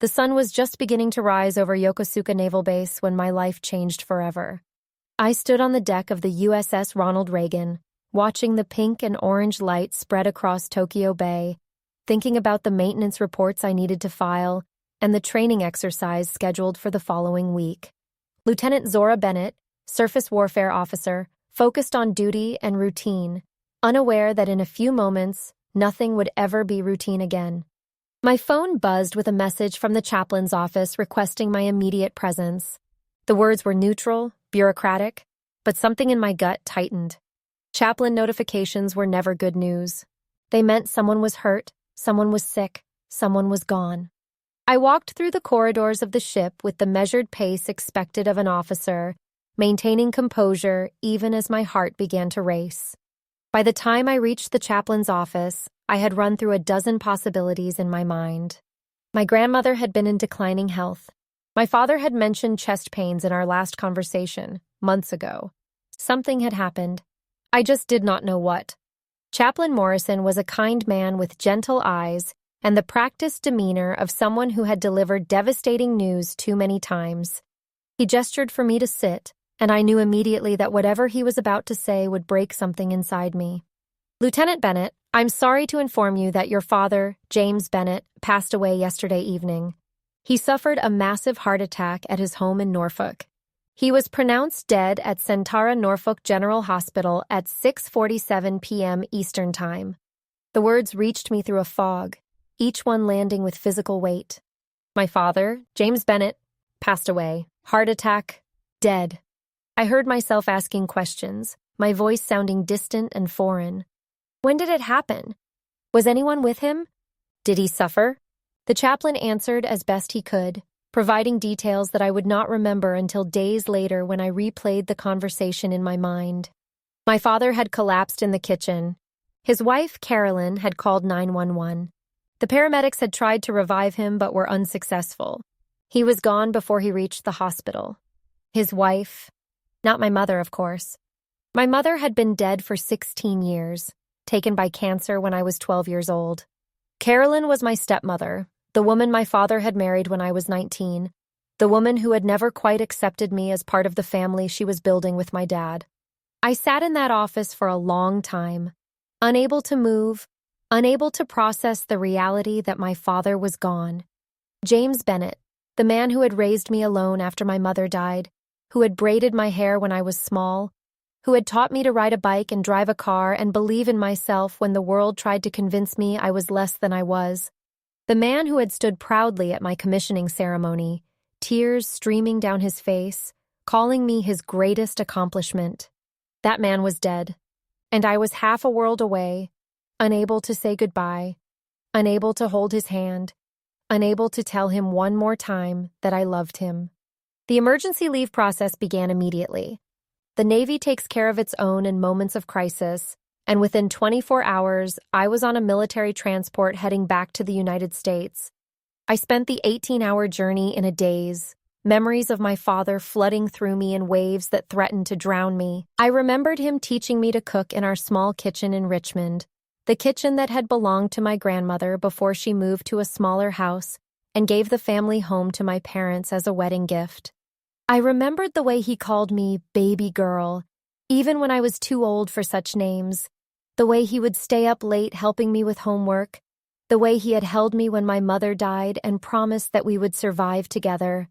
The sun was just beginning to rise over Yokosuka Naval Base when my life changed forever. I stood on the deck of the USS Ronald Reagan, watching the pink and orange light spread across Tokyo Bay, thinking about the maintenance reports I needed to file and the training exercise scheduled for the following week. Lieutenant Zora Bennett, surface warfare officer, focused on duty and routine, unaware that in a few moments, nothing would ever be routine again. My phone buzzed with a message from the chaplain's office requesting my immediate presence. The words were neutral, bureaucratic, but something in my gut tightened. Chaplain notifications were never good news. They meant someone was hurt, someone was sick, someone was gone. I walked through the corridors of the ship with the measured pace expected of an officer, maintaining composure even as my heart began to race. By the time I reached the chaplain's office, I had run through a dozen possibilities in my mind. My grandmother had been in declining health. My father had mentioned chest pains in our last conversation, months ago. Something had happened. I just did not know what. Chaplain Morrison was a kind man with gentle eyes and the practiced demeanor of someone who had delivered devastating news too many times. He gestured for me to sit, and I knew immediately that whatever he was about to say would break something inside me. Lieutenant Bennett, I'm sorry to inform you that your father, James Bennett, passed away yesterday evening. He suffered a massive heart attack at his home in Norfolk. He was pronounced dead at Centara Norfolk General Hospital at 6:47 p.m. Eastern Time. The words reached me through a fog, each one landing with physical weight. My father, James Bennett, passed away. Heart attack, dead. I heard myself asking questions, my voice sounding distant and foreign. When did it happen? Was anyone with him? Did he suffer? The chaplain answered as best he could, providing details that I would not remember until days later when I replayed the conversation in my mind. My father had collapsed in the kitchen. His wife, Carolyn, had called 911. The paramedics had tried to revive him but were unsuccessful. He was gone before he reached the hospital. His wife, not my mother, of course. My mother had been dead for 16 years, taken by cancer when I was 12 years old. Carolyn was my stepmother, the woman my father had married when I was 19, the woman who had never quite accepted me as part of the family she was building with my dad. I sat in that office for a long time, unable to move, unable to process the reality that my father was gone. James Bennett, the man who had raised me alone after my mother died, who had braided my hair when I was small, who had taught me to ride a bike and drive a car and believe in myself when the world tried to convince me I was less than I was. The man who had stood proudly at my commissioning ceremony, tears streaming down his face, calling me his greatest accomplishment. That man was dead, and I was half a world away, unable to say goodbye, unable to hold his hand, unable to tell him one more time that I loved him. The emergency leave process began immediately. The Navy takes care of its own in moments of crisis, and within 24 hours, I was on a military transport heading back to the United States. I spent the 18-hour journey in a daze, memories of my father flooding through me in waves that threatened to drown me. I remembered him teaching me to cook in our small kitchen in Richmond, the kitchen that had belonged to my grandmother before she moved to a smaller house and gave the family home to my parents as a wedding gift. I remembered the way he called me baby girl, even when I was too old for such names, the way he would stay up late helping me with homework, the way he had held me when my mother died and promised that we would survive together.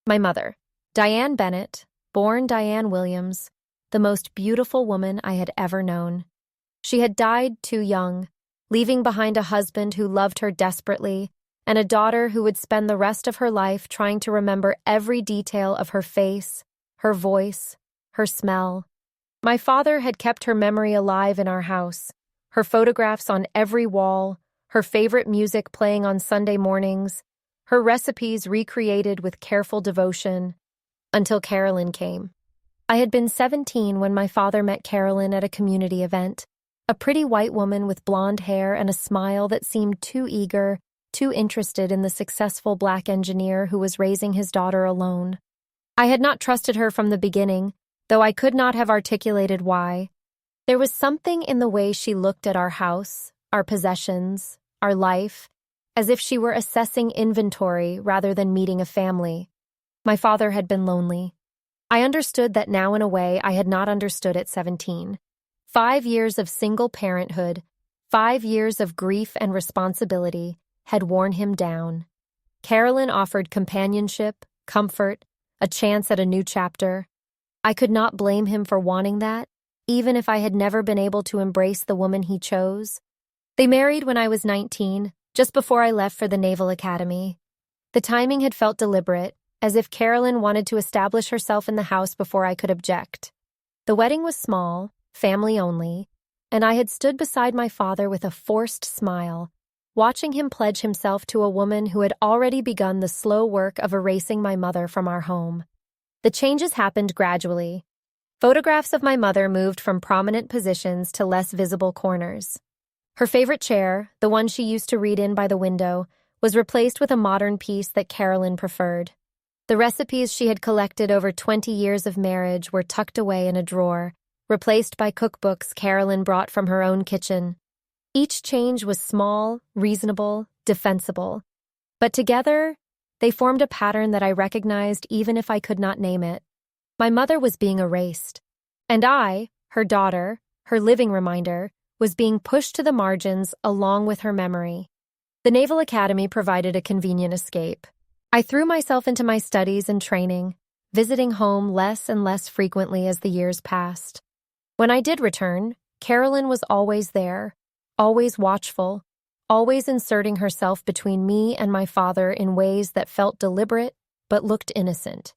My mother, Diane Bennett, born Diane Williams, the most beautiful woman I had ever known. She had died too young, leaving behind a husband who loved her desperately, and a daughter who would spend the rest of her life trying to remember every detail of her face, her voice, her smell. My father had kept her memory alive in our house, her photographs on every wall, her favorite music playing on Sunday mornings, her recipes recreated with careful devotion, until Carolyn came. I had been 17 when my father met Carolyn at a community event, a pretty white woman with blonde hair and a smile that seemed too eager, too interested in the successful black engineer who was raising his daughter alone. I had not trusted her from the beginning, though I could not have articulated why. There was something in the way she looked at our house, our possessions, our life, as if she were assessing inventory rather than meeting a family. My father had been lonely. I understood that now in a way I had not understood at 17. 5 years of single parenthood, 5 years of grief and responsibility had worn him down. Carolyn offered companionship, comfort, a chance at a new chapter. I could not blame him for wanting that, even if I had never been able to embrace the woman he chose. They married when I was 19, just before I left for the Naval Academy. The timing had felt deliberate, as if Carolyn wanted to establish herself in the house before I could object. The wedding was small, family only, and I had stood beside my father with a forced smile, watching him pledge himself to a woman who had already begun the slow work of erasing my mother from our home. The changes happened gradually. Photographs of my mother moved from prominent positions to less visible corners. Her favorite chair, the one she used to read in by the window, was replaced with a modern piece that Carolyn preferred. The recipes she had collected over 20 years of marriage were tucked away in a drawer, replaced by cookbooks Carolyn brought from her own kitchen. Each change was small, reasonable, defensible. But together, they formed a pattern that I recognized even if I could not name it. My mother was being erased, and I, her daughter, her living reminder, was being pushed to the margins along with her memory. The Naval Academy provided a convenient escape. I threw myself into my studies and training, visiting home less and less frequently as the years passed. When I did return, Carolyn was always there, always watchful, always inserting herself between me and my father in ways that felt deliberate but looked innocent.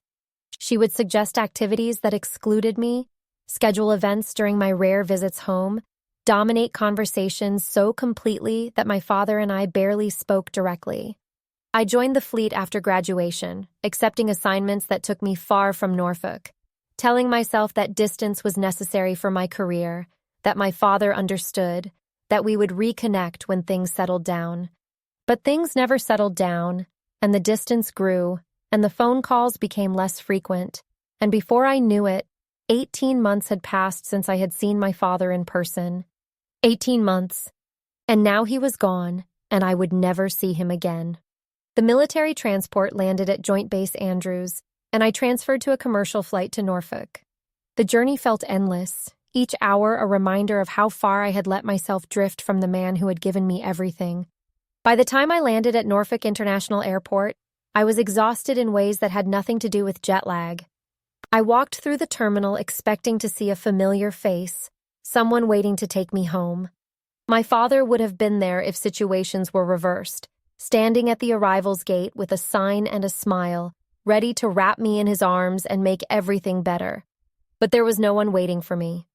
She would suggest activities that excluded me, schedule events during my rare visits home, dominate conversations so completely that my father and I barely spoke directly. I joined the fleet after graduation, accepting assignments that took me far from Norfolk, telling myself that distance was necessary for my career, that my father understood, that we would reconnect when things settled down. But things never settled down, and the distance grew, and the phone calls became less frequent, and before I knew it, 18 months had passed since I had seen my father in person. 18 months. And now he was gone, and I would never see him again. The military transport landed at Joint Base Andrews, and I transferred to a commercial flight to Norfolk. The journey felt endless, each hour a reminder of how far I had let myself drift from the man who had given me everything. By the time I landed at Norfolk International Airport, I was exhausted in ways that had nothing to do with jet lag. I walked through the terminal expecting to see a familiar face, someone waiting to take me home. My father would have been there if situations were reversed, standing at the arrivals gate with a sign and a smile, ready to wrap me in his arms and make everything better. But there was no one waiting for me.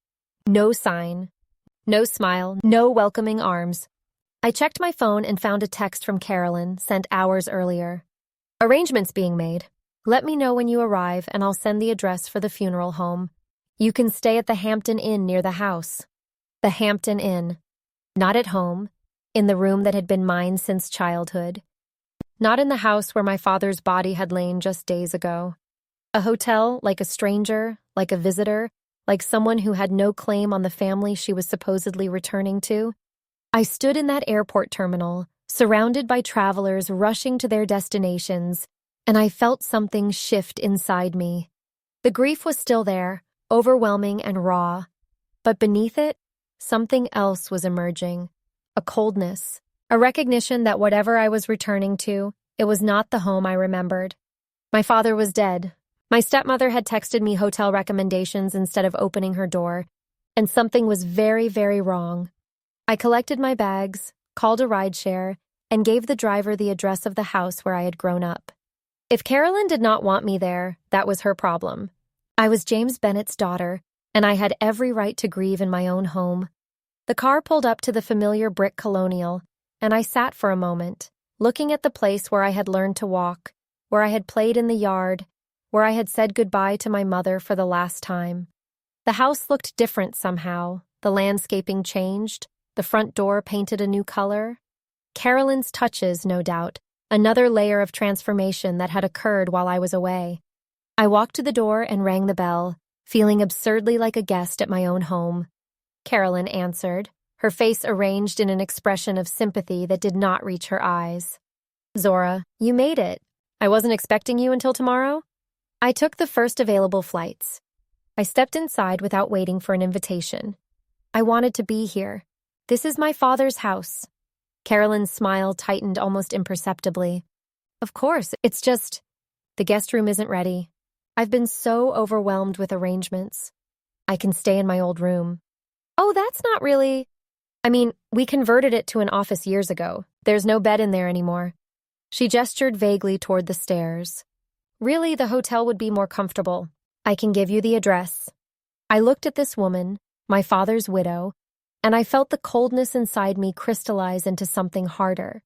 No sign, no smile, no welcoming arms. I checked my phone and found a text from Carolyn, sent hours earlier. Arrangements being made. Let me know when you arrive and I'll send the address for the funeral home. You can stay at the Hampton Inn near the house. The Hampton Inn. Not at home, in the room that had been mine since childhood. Not in the house where my father's body had lain just days ago. A hotel like a stranger, like a visitor, like someone who had no claim on the family she was supposedly returning to. I stood in that airport terminal, surrounded by travelers rushing to their destinations, and I felt something shift inside me. The grief was still there, overwhelming and raw. But beneath it, something else was emerging. A coldness, a recognition that whatever I was returning to, it was not the home I remembered. My father was dead. My stepmother had texted me hotel recommendations instead of opening her door, and something was very, very wrong. I collected my bags, called a rideshare, and gave the driver the address of the house where I had grown up. If Carolyn did not want me there, that was her problem. I was James Bennett's daughter, and I had every right to grieve in my own home. The car pulled up to the familiar brick colonial, and I sat for a moment, looking at the place where I had learned to walk, where I had played in the yard, where I had said goodbye to my mother for the last time. The house looked different somehow. The landscaping changed, the front door painted a new color. Carolyn's touches, no doubt, another layer of transformation that had occurred while I was away. I walked to the door and rang the bell, feeling absurdly like a guest at my own home. Carolyn answered. her face arranged in an expression of sympathy that did not reach her eyes. "Zora, you made it. I wasn't expecting you until tomorrow." I took the first available flights. I stepped inside without waiting for an invitation. I wanted to be here. This is my father's house. Carolyn's smile tightened almost imperceptibly. "Of course, it's just, the guest room isn't ready. I've been so overwhelmed with arrangements. I can stay in my old room." "Oh, that's not really—" We converted it to an office years ago. There's no bed in there anymore." She gestured vaguely toward the stairs. "Really, the hotel would be more comfortable. I can give you the address." I looked at this woman, my father's widow, and I felt the coldness inside me crystallize into something harder.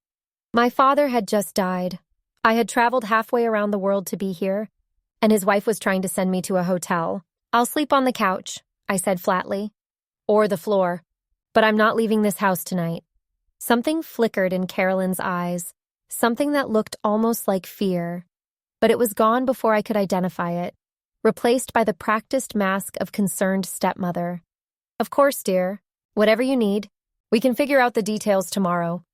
My father had just died. I had traveled halfway around the world to be here, and his wife was trying to send me to a hotel. "I'll sleep on the couch," I said flatly. "Or the floor. But I'm not leaving this house tonight." Something flickered in Carolyn's eyes, something that looked almost like fear. But it was gone before I could identify it, replaced by the practiced mask of concerned stepmother. "Of course, dear. Whatever you need. We can figure out the details tomorrow."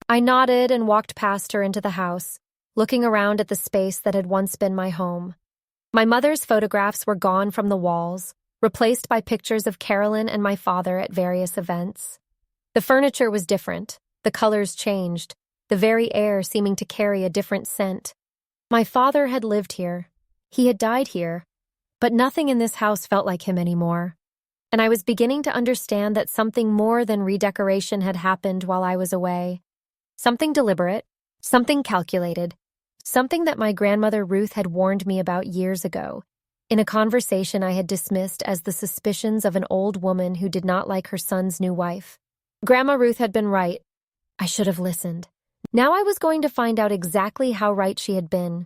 I nodded and walked past her into the house, looking around at the space that had once been my home. My mother's photographs were gone from the walls, replaced by pictures of Carolyn and my father at various events. The furniture was different, the colors changed, the very air seeming to carry a different scent. My father had lived here. He had died here, but nothing in this house felt like him anymore. And I was beginning to understand that something more than redecoration had happened while I was away. Something deliberate, something calculated, something that my grandmother Ruth had warned me about years ago, in a conversation I had dismissed as the suspicions of an old woman who did not like her son's new wife. Grandma Ruth had been right. I should have listened. Now I was going to find out exactly how right she had been.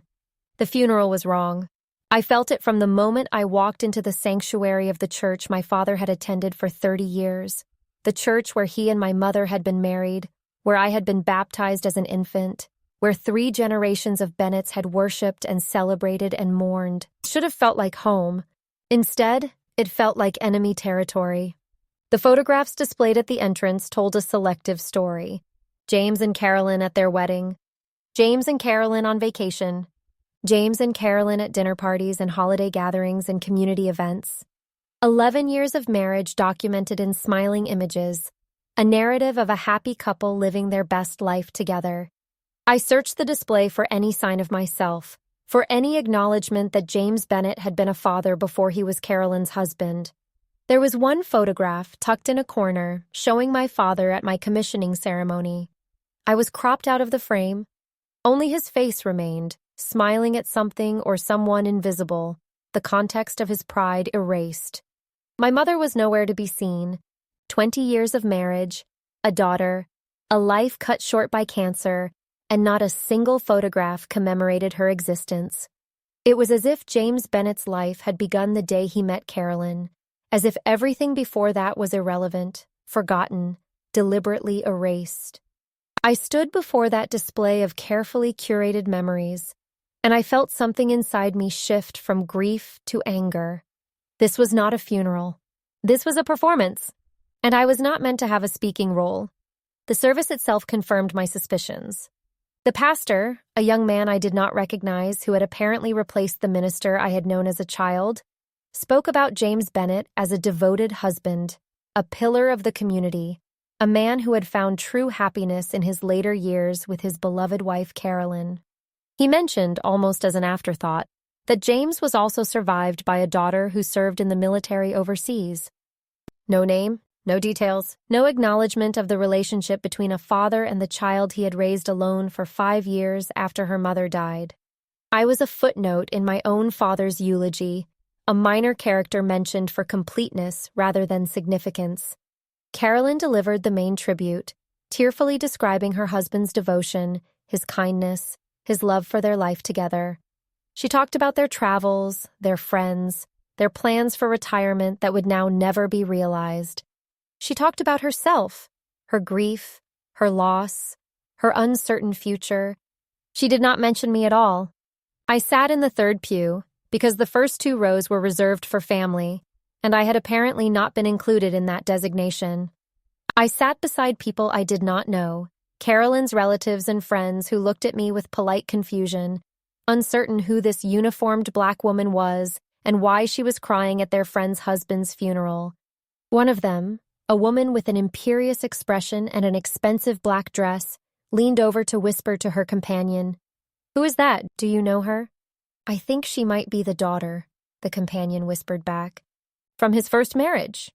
The funeral was wrong. I felt it from the moment I walked into the sanctuary of the church my father had attended for 30 years, the church where he and my mother had been married, where I had been baptized as an infant, where 3 generations of Bennetts had worshipped and celebrated and mourned. It should have felt like home. Instead, it felt like enemy territory. The photographs displayed at the entrance told a selective story. James and Carolyn at their wedding. James and Carolyn on vacation. James and Carolyn at dinner parties and holiday gatherings and community events. 11 years of marriage documented in smiling images, a narrative of a happy couple living their best life together. I searched the display for any sign of myself, for any acknowledgement that James Bennett had been a father before he was Carolyn's husband. There was one photograph tucked in a corner showing my father at my commissioning ceremony. I was cropped out of the frame. Only his face remained, smiling at something or someone invisible, the context of his pride erased. My mother was nowhere to be seen. 20 years of marriage, a daughter, a life cut short by cancer, and not a single photograph commemorated her existence. It was as if James Bennett's life had begun the day he met Carolyn, as if everything before that was irrelevant, forgotten, deliberately erased. I stood before that display of carefully curated memories, and I felt something inside me shift from grief to anger. This was not a funeral. This was a performance, and I was not meant to have a speaking role. The service itself confirmed my suspicions. The pastor, a young man I did not recognize who had apparently replaced the minister I had known as a child, spoke about James Bennett as a devoted husband, a pillar of the community, a man who had found true happiness in his later years with his beloved wife Carolyn. He mentioned, almost as an afterthought, that James was also survived by a daughter who served in the military overseas. No name, no details, no acknowledgement of the relationship between a father and the child he had raised alone for 5 years after her mother died. I was a footnote in my own father's eulogy, a minor character mentioned for completeness rather than significance. Carolyn delivered the main tribute, tearfully describing her husband's devotion, his kindness, his love for their life together. She talked about their travels, their friends, their plans for retirement that would now never be realized. She talked about herself, her grief, her loss, her uncertain future. She did not mention me at all. I sat in the third pew because the first 2 rows were reserved for family, and I had apparently not been included in that designation. I sat beside people I did not know, Carolyn's relatives and friends who looked at me with polite confusion, uncertain who this uniformed black woman was and why she was crying at their friend's husband's funeral. One of them, a woman with an imperious expression and an expensive black dress, leaned over to whisper to her companion, "Who is that? Do you know her?" "I think she might be the daughter," the companion whispered back. "From his first marriage."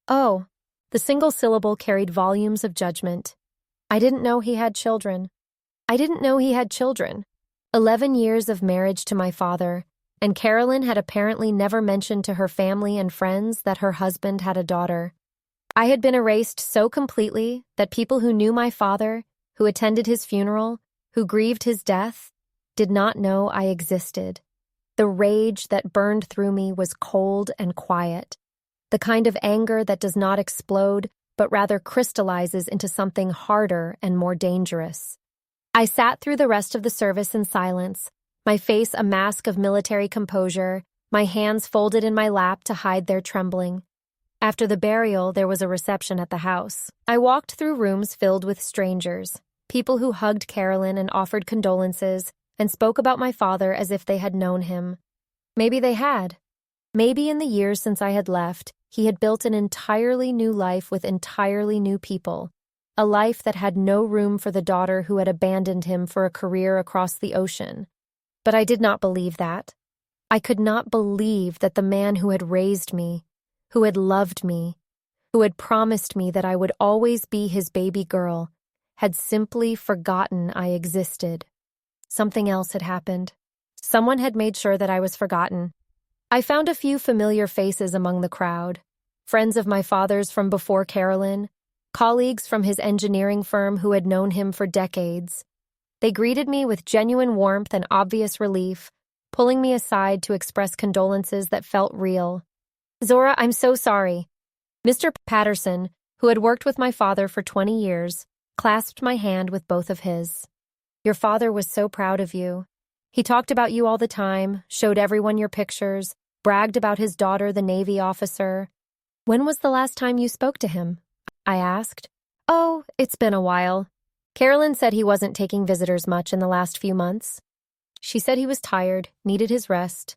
"Oh." The single syllable carried volumes of judgment. I didn't know he had children. 11 years of marriage to my father, and Carolyn had apparently never mentioned to her family and friends that her husband had a daughter. I had been erased so completely that people who knew my father, who attended his funeral, who grieved his death, did not know I existed. The rage that burned through me was cold and quiet, the kind of anger that does not explode but rather crystallizes into something harder and more dangerous. I sat through the rest of the service in silence, my face a mask of military composure, my hands folded in my lap to hide their trembling. After the burial, there was a reception at the house. I walked through rooms filled with strangers, people who hugged Carolyn and offered condolences and spoke about my father as if they had known him. Maybe they had. Maybe in the years since I had left, he had built an entirely new life with entirely new people, a life that had no room for the daughter who had abandoned him for a career across the ocean. But I did not believe that. I could not believe that the man who had raised me, who had loved me, who had promised me that I would always be his baby girl, had simply forgotten I existed. Something else had happened. Someone had made sure that I was forgotten. I found a few familiar faces among the crowd, friends of my father's from before Carolyn, colleagues from his engineering firm who had known him for decades. They greeted me with genuine warmth and obvious relief, pulling me aside to express condolences that felt real. "Zora, I'm so sorry." Mr. Patterson, who had worked with my father for 20 years, clasped my hand with both of his. "Your father was so proud of you. He talked about you all the time, showed everyone your pictures, bragged about his daughter, the Navy officer." "When was the last time you spoke to him?" I asked. "Oh, it's been a while. Carolyn said he wasn't taking visitors much in the last few months. She said he was tired, needed his rest."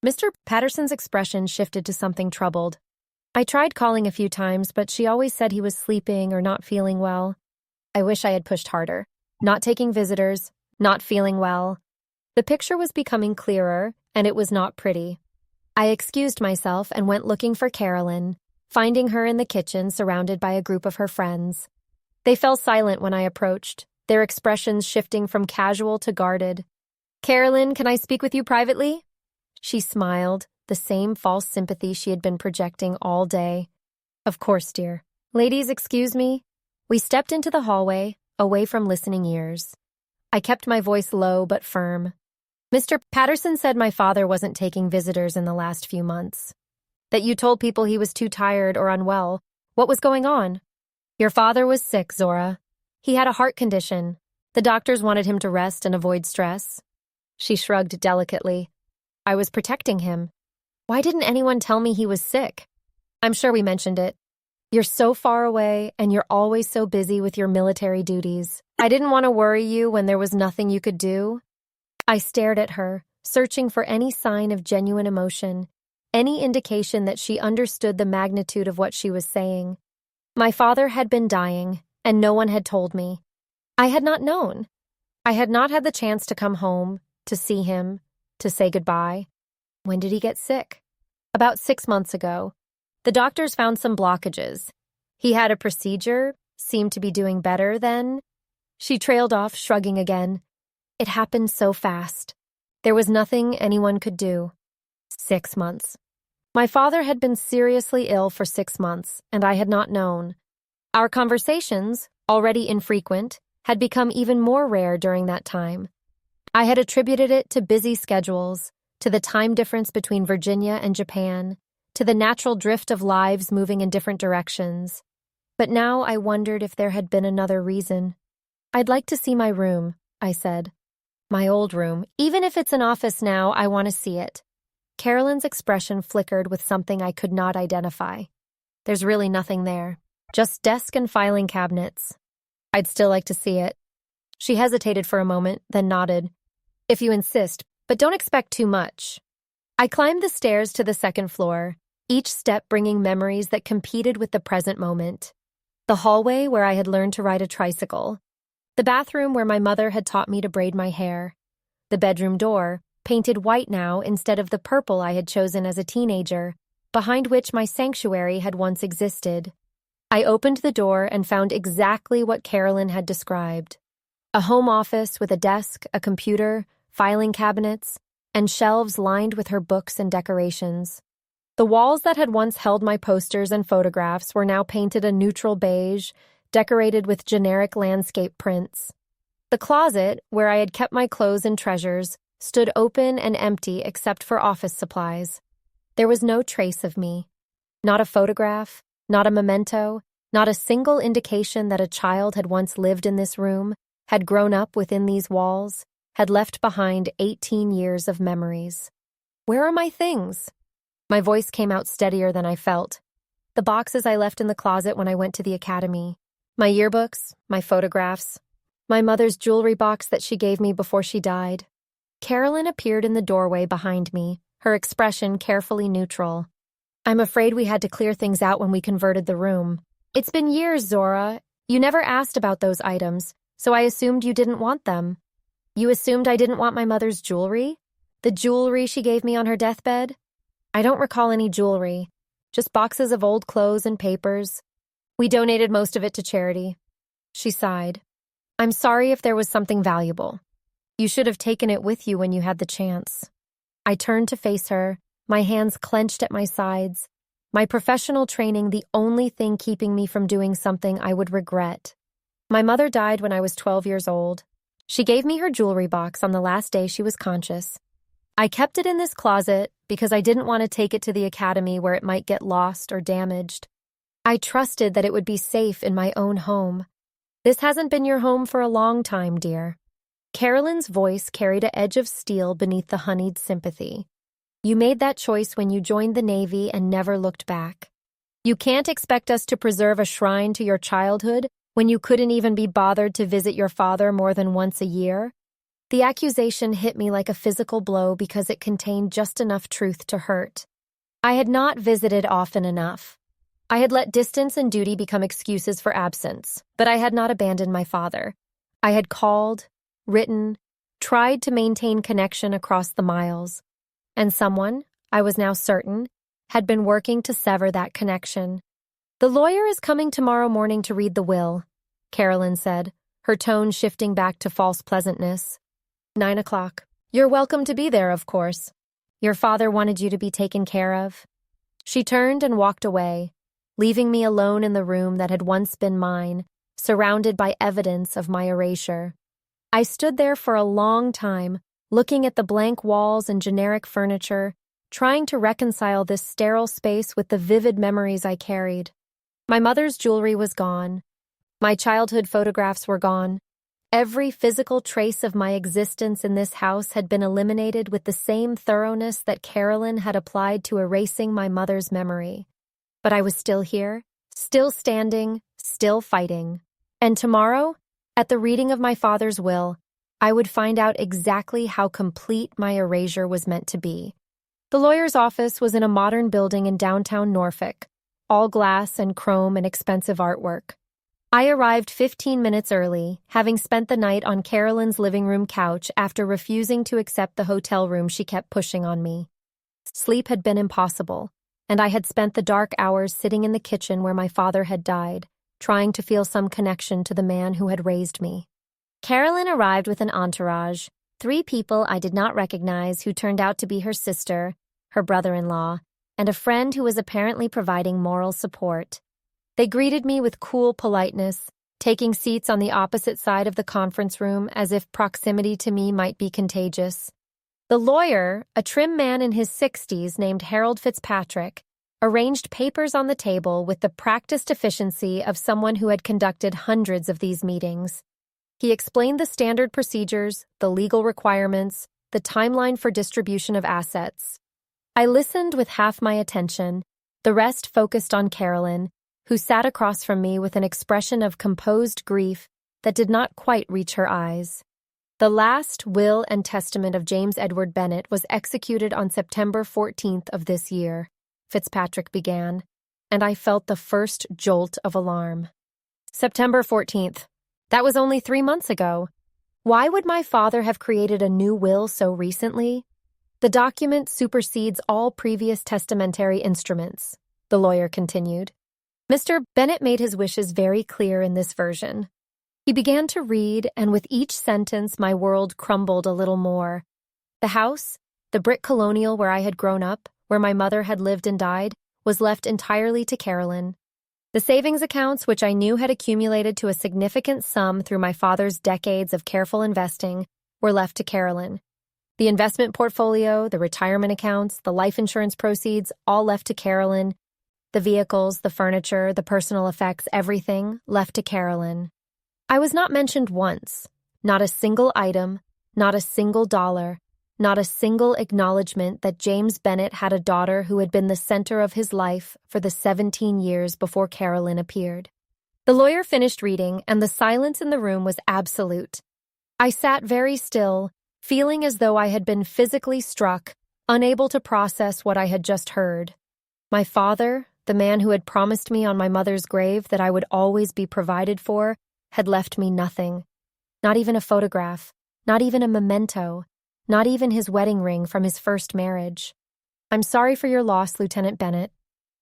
Mr. Patterson's expression shifted to something troubled. "I tried calling a few times, but she always said he was sleeping or not feeling well." I wish I had pushed harder. Not taking visitors, not feeling well. The picture was becoming clearer, and it was not pretty. I excused myself and went looking for Carolyn, finding her in the kitchen surrounded by a group of her friends. They fell silent when I approached, their expressions shifting from casual to guarded. "Carolyn, can I speak with you privately?" She smiled, the same false sympathy she had been projecting all day. "Of course, dear. Ladies, excuse me." We stepped into the hallway, away from listening ears. I kept my voice low but firm. "Mr. Patterson said my father wasn't taking visitors in the last few months. That you told people he was too tired or unwell. What was going on?" "Your father was sick, Zora. He had a heart condition. The doctors wanted him to rest and avoid stress." She shrugged delicately. "I was protecting him. Why didn't anyone tell me he was sick?" "I'm sure we mentioned it. You're so far away, and you're always so busy with your military duties. I didn't want to worry you when there was nothing you could do." I stared at her, searching for any sign of genuine emotion, any indication that she understood the magnitude of what she was saying. My father had been dying, and no one had told me. I had not known. I had not had the chance to come home, to see him, to say goodbye. When did he get sick? About 6 months ago. The doctors found some blockages. He had a procedure, seemed to be doing better then. She trailed off, shrugging again. It happened so fast. There was nothing anyone could do. 6 months. My father had been seriously ill for 6 months, and I had not known. Our conversations, already infrequent, had become even more rare during that time. I had attributed it to busy schedules, to the time difference between Virginia and Japan, to the natural drift of lives moving in different directions. But now I wondered if there had been another reason. "I'd like to see my room," I said. "My old room. Even if it's an office now, I want to see it." Carolyn's expression flickered with something I could not identify. "There's really nothing there." Just desk and filing cabinets. I'd still like to see it. She hesitated for a moment, then nodded. If you insist, but don't expect too much. I climbed the stairs to the second floor, each step bringing memories that competed with the present moment. The hallway where I had learned to ride a tricycle. The bathroom where my mother had taught me to braid my hair. The bedroom door, painted white now instead of the purple I had chosen as a teenager, behind which my sanctuary had once existed. I opened the door and found exactly what Carolyn had described. A home office with a desk, a computer, filing cabinets, and shelves lined with her books and decorations. The walls that had once held my posters and photographs were now painted a neutral beige, decorated with generic landscape prints. The closet, where I had kept my clothes and treasures, stood open and empty except for office supplies. There was no trace of me. Not a photograph, not a memento, not a single indication that a child had once lived in this room, had grown up within these walls, had left behind 18 years of memories. Where are my things? My voice came out steadier than I felt. The boxes I left in the closet when I went to the academy. My yearbooks, my photographs, my mother's jewelry box that she gave me before she died. Carolyn appeared in the doorway behind me, her expression carefully neutral. I'm afraid we had to clear things out when we converted the room. It's been years, Zora. You never asked about those items, so I assumed you didn't want them. You assumed I didn't want my mother's jewelry? The jewelry she gave me on her deathbed? I don't recall any jewelry, just boxes of old clothes and papers. We donated most of it to charity. She sighed. I'm sorry if there was something valuable. You should have taken it with you when you had the chance. I turned to face her, my hands clenched at my sides, my professional training the only thing keeping me from doing something I would regret. My mother died when I was 12 years old. She gave me her jewelry box on the last day she was conscious. I kept it in this closet because I didn't want to take it to the academy where it might get lost or damaged. I trusted that it would be safe in my own home. This hasn't been your home for a long time, dear. Carolyn's voice carried an edge of steel beneath the honeyed sympathy. You made that choice when you joined the Navy and never looked back. You can't expect us to preserve a shrine to your childhood when you couldn't even be bothered to visit your father more than once a year. The accusation hit me like a physical blow because it contained just enough truth to hurt. I had not visited often enough. I had let distance and duty become excuses for absence, but I had not abandoned my father. I had called, written, tried to maintain connection across the miles. And someone, I was now certain, had been working to sever that connection. The lawyer is coming tomorrow morning to read the will, Carolyn said, her tone shifting back to false pleasantness. 9 o'clock. You're welcome to be there, of course. Your father wanted you to be taken care of. She turned and walked away, leaving me alone in the room that had once been mine, surrounded by evidence of my erasure. I stood there for a long time, looking at the blank walls and generic furniture, trying to reconcile this sterile space with the vivid memories I carried. My mother's jewelry was gone. My childhood photographs were gone. Every physical trace of my existence in this house had been eliminated with the same thoroughness that Carolyn had applied to erasing my mother's memory. But I was still here, still standing, still fighting. And tomorrow, at the reading of my father's will, I would find out exactly how complete my erasure was meant to be. The lawyer's office was in a modern building in downtown Norfolk, all glass and chrome and expensive artwork. I arrived 15 minutes early, having spent the night on Carolyn's living room couch after refusing to accept the hotel room she kept pushing on me. Sleep had been impossible, and I had spent the dark hours sitting in the kitchen where my father had died, trying to feel some connection to the man who had raised me. Carolyn arrived with an entourage, 3 people I did not recognize who turned out to be her sister, her brother-in-law, and a friend who was apparently providing moral support. They greeted me with cool politeness, taking seats on the opposite side of the conference room as if proximity to me might be contagious. The lawyer, a trim man in his 60s named Harold Fitzpatrick, arranged papers on the table with the practiced efficiency of someone who had conducted hundreds of these meetings. He explained the standard procedures, the legal requirements, the timeline for distribution of assets. I listened with half my attention, the rest focused on Carolyn, who sat across from me with an expression of composed grief that did not quite reach her eyes. The last will and testament of James Edward Bennet was executed on September 14th of this year, Fitzpatrick began, and I felt the first jolt of alarm. September 14th. That was only 3 months ago. Why would my father have created a new will so recently? The document supersedes all previous testamentary instruments, the lawyer continued. Mr. Bennet made his wishes very clear in this version. He began to read, and with each sentence my world crumbled a little more. The house, the brick colonial where I had grown up, where my mother had lived and died, was left entirely to Carolyn. The savings accounts, which I knew had accumulated to a significant sum through my father's decades of careful investing, were left to Carolyn. The investment portfolio, the retirement accounts, the life insurance proceeds, all left to Carolyn. The vehicles, the furniture, the personal effects, everything left to Carolyn. I was not mentioned once, not a single item, not a single dollar, not a single acknowledgement that James Bennet had a daughter who had been the center of his life for the 17 years before Carolyn appeared. The lawyer finished reading, and the silence in the room was absolute. I sat very still, feeling as though I had been physically struck, unable to process what I had just heard. My father, the man who had promised me on my mother's grave that I would always be provided for, had left me nothing. Not even a photograph, not even a memento, not even his wedding ring from his first marriage. I'm sorry for your loss, Lieutenant Bennet.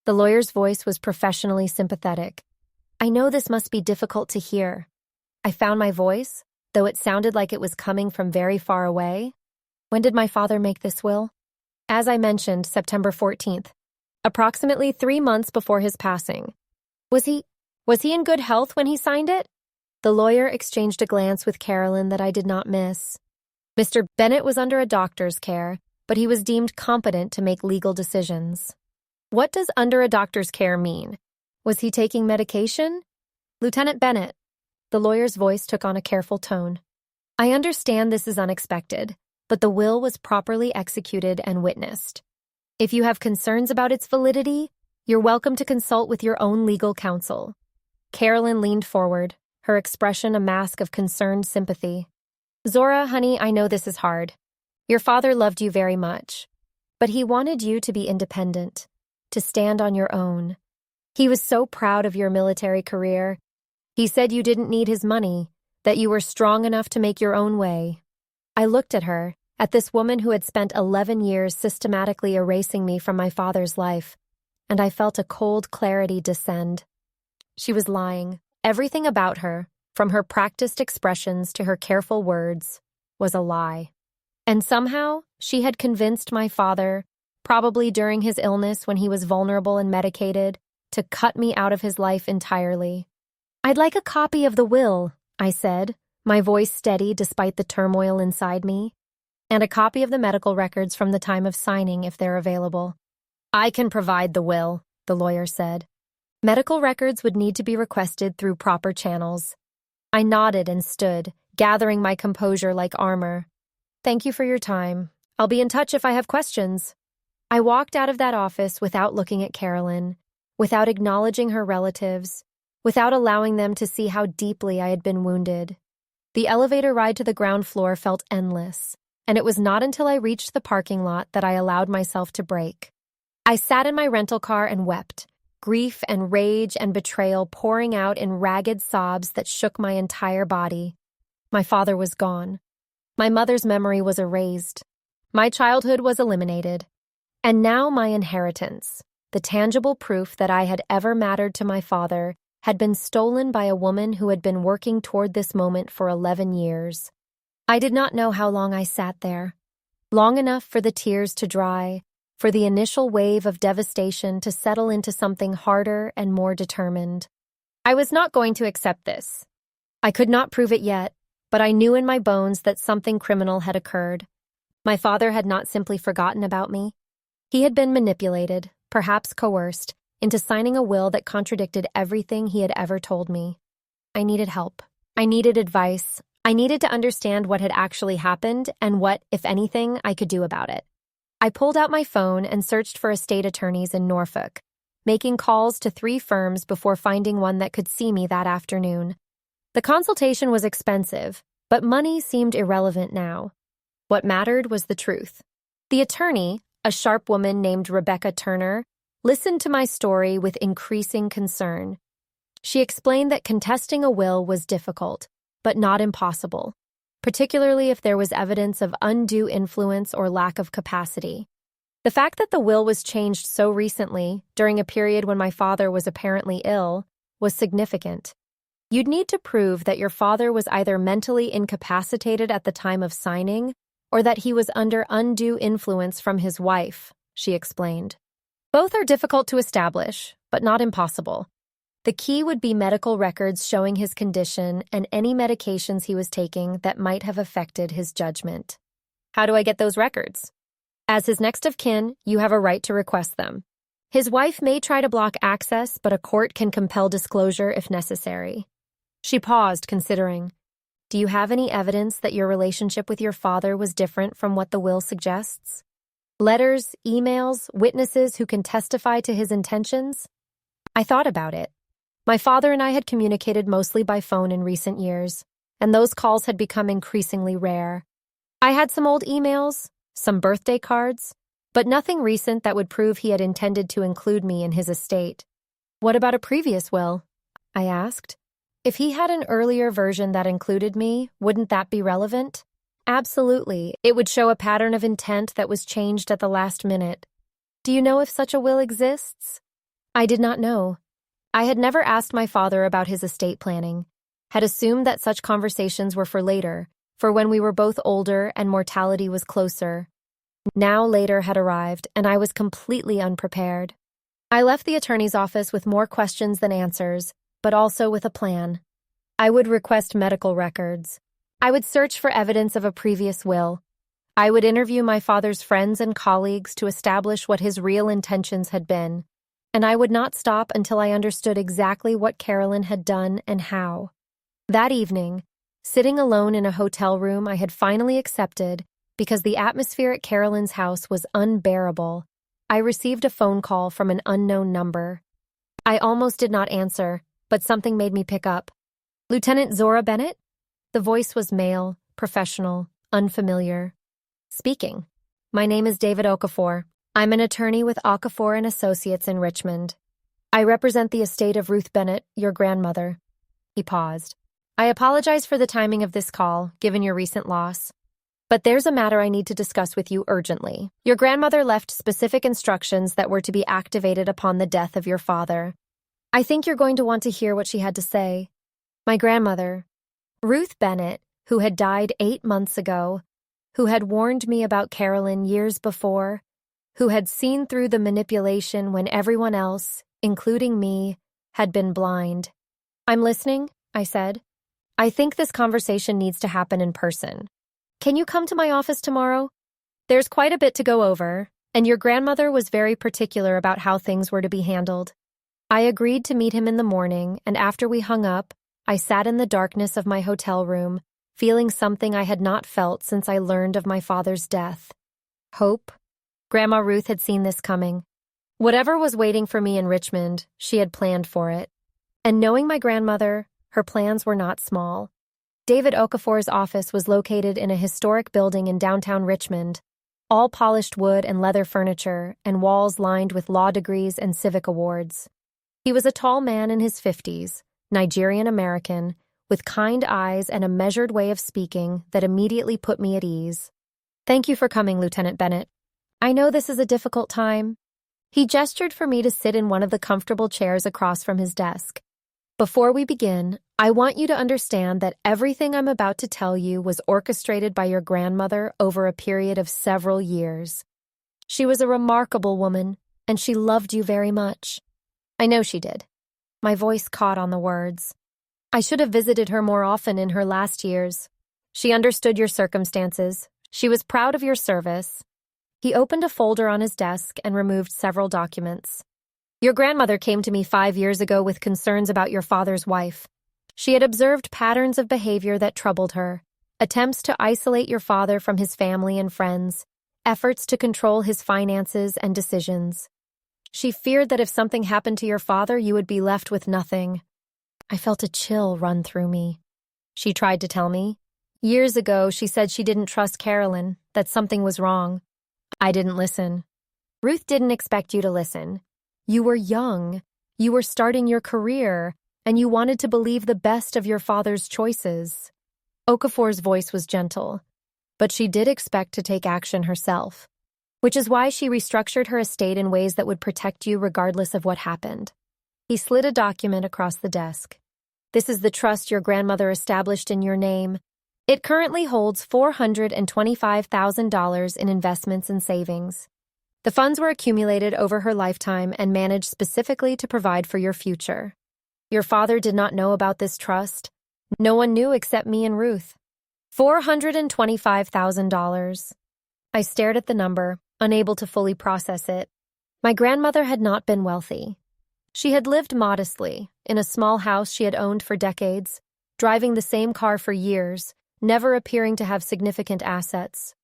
The lawyer's voice was professionally sympathetic. I know this must be difficult to hear. I found my voice, though it sounded like it was coming from very far away. When did my father make this will? As I mentioned, September 14th, approximately 3 months before his passing. Was he in good health when he signed it? The lawyer exchanged a glance with Carolyn that I did not miss. Mr. Bennet was under a doctor's care, but he was deemed competent to make legal decisions. What does under a doctor's care mean? Was he taking medication? Lieutenant Bennet. The lawyer's voice took on a careful tone. I understand this is unexpected, but the will was properly executed and witnessed. If you have concerns about its validity, you're welcome to consult with your own legal counsel. Carolyn leaned forward, her expression a mask of concerned sympathy. Zora, honey, I know this is hard. Your father loved you very much, but he wanted you to be independent, to stand on your own. He was so proud of your military career. He said you didn't need his money, that you were strong enough to make your own way. I looked at her, at this woman who had spent 11 years systematically erasing me from my father's life, and I felt a cold clarity descend. She was lying. Everything about her, from her practiced expressions to her careful words, was a lie. And somehow, she had convinced my father, probably during his illness when he was vulnerable and medicated, to cut me out of his life entirely. I'd like a copy of the will, I said, my voice steady despite the turmoil inside me, and a copy of the medical records from the time of signing if they're available. I can provide the will, the lawyer said. Medical records would need to be requested through proper channels. I nodded and stood, gathering my composure like armor. Thank you for your time. I'll be in touch if I have questions. I walked out of that office without looking at Carolyn, without acknowledging her relatives, without allowing them to see how deeply I had been wounded. The elevator ride to the ground floor felt endless, and it was not until I reached the parking lot that I allowed myself to break. I sat in my rental car and wept, grief and rage and betrayal pouring out in ragged sobs that shook my entire body. My father was gone. My mother's memory was erased. My childhood was eliminated. And now my inheritance, the tangible proof that I had ever mattered to my father, had been stolen by a woman who had been working toward this moment for 11 years. I did not know how long I sat there. Long enough for the tears to dry, for the initial wave of devastation to settle into something harder and more determined. I was not going to accept this. I could not prove it yet, but I knew in my bones that something criminal had occurred. My father had not simply forgotten about me. He had been manipulated, perhaps coerced, into signing a will that contradicted everything he had ever told me. I needed help. I needed advice. I needed to understand what had actually happened and what, if anything, I could do about it. I pulled out my phone and searched for estate attorneys in Norfolk. making calls to 3 firms before finding one that could see me that afternoon. The consultation was expensive, but money seemed irrelevant now. What mattered was the truth. The attorney, a sharp woman named Rebecca Turner, listened to my story with increasing concern. She explained that contesting a will was difficult, but not impossible, particularly if there was evidence of undue influence or lack of capacity. The fact that the will was changed so recently, during a period when my father was apparently ill, was significant. You'd need to prove that your father was either mentally incapacitated at the time of signing or that he was under undue influence from his wife, she explained. Both are difficult to establish, but not impossible. The key would be medical records showing his condition and any medications he was taking that might have affected his judgment. How do I get those records? As his next of kin, you have a right to request them. His wife may try to block access, but a court can compel disclosure if necessary. She paused, considering. Do you have any evidence that your relationship with your father was different from what the will suggests? Letters, emails, witnesses who can testify to his intentions? I thought about it. My father and I had communicated mostly by phone in recent years, and those calls had become increasingly rare. I had some old emails, some birthday cards, but nothing recent that would prove he had intended to include me in his estate. What about a previous will? I asked. If he had an earlier version that included me, wouldn't that be relevant? Absolutely. It would show a pattern of intent that was changed at the last minute. Do you know if such a will exists? I did not know. I had never asked my father about his estate planning, had assumed that such conversations were for later, for when we were both older and mortality was closer. Now later had arrived, and I was completely unprepared. I left the attorney's office with more questions than answers, but also with a plan. I would request medical records. I would search for evidence of a previous will. I would interview my father's friends and colleagues to establish what his real intentions had been, and I would not stop until I understood exactly what Carolyn had done and how. That evening, sitting alone in a hotel room I had finally accepted because the atmosphere at Carolyn's house was unbearable, I received a phone call from an unknown number. I almost did not answer, but something made me pick up. Lieutenant Zora Bennett? The voice was male, professional, unfamiliar. Speaking. My name is David Okafor. I'm an attorney with Okafor and Associates in Richmond. I represent the estate of Ruth Bennett, your grandmother. He paused. I apologize for the timing of this call, given your recent loss. But there's a matter I need to discuss with you urgently. Your grandmother left specific instructions that were to be activated upon the death of your father. I think you're going to want to hear what she had to say. My grandmother, Ruth Bennett, who had died 8 months ago, who had warned me about Carolyn years before, who had seen through the manipulation when everyone else, including me, had been blind. I'm listening, I said. I think this conversation needs to happen in person. Can you come to my office tomorrow? There's quite a bit to go over, and your grandmother was very particular about how things were to be handled. I agreed to meet him in the morning, and after we hung up, I sat in the darkness of my hotel room, feeling something I had not felt since I learned of my father's death. Hope. Grandma Ruth had seen this coming. Whatever was waiting for me in Richmond, she had planned for it. And knowing my grandmother, her plans were not small. David Okafor's office was located in a historic building in downtown Richmond, all polished wood and leather furniture and walls lined with law degrees and civic awards. He was a tall man in his 50s, Nigerian-American, with kind eyes and a measured way of speaking that immediately put me at ease. Thank you for coming, Lieutenant Bennett. I know this is a difficult time. He gestured for me to sit in one of the comfortable chairs across from his desk. Before we begin, I want you to understand that everything I'm about to tell you was orchestrated by your grandmother over a period of several years. She was a remarkable woman, and she loved you very much. I know she did. My voice caught on the words. I should have visited her more often in her last years. She understood your circumstances. She was proud of your service. He opened a folder on his desk and removed several documents. Your grandmother came to me 5 years ago with concerns about your father's wife. She had observed patterns of behavior that troubled her, attempts to isolate your father from his family and friends, efforts to control his finances and decisions. She feared that if something happened to your father, you would be left with nothing. I felt a chill run through me. She tried to tell me. Years ago, she said she didn't trust Carolyn, that something was wrong. I didn't listen. Ruth didn't expect you to listen. You were young. You were starting your career, and you wanted to believe the best of your father's choices. Okafor's voice was gentle, but she did expect to take action herself, which is why she restructured her estate in ways that would protect you regardless of what happened. He slid a document across the desk. This is the trust your grandmother established in your name. It currently holds $425,000 in investments and savings. The funds were accumulated over her lifetime and managed specifically to provide for your future. Your father did not know about this trust. No one knew except me and Ruth. $425,000. I stared at the number, unable to fully process it. My grandmother had not been wealthy. She had lived modestly, in a small house she had owned for decades, driving the same car for years, never appearing to have significant assets.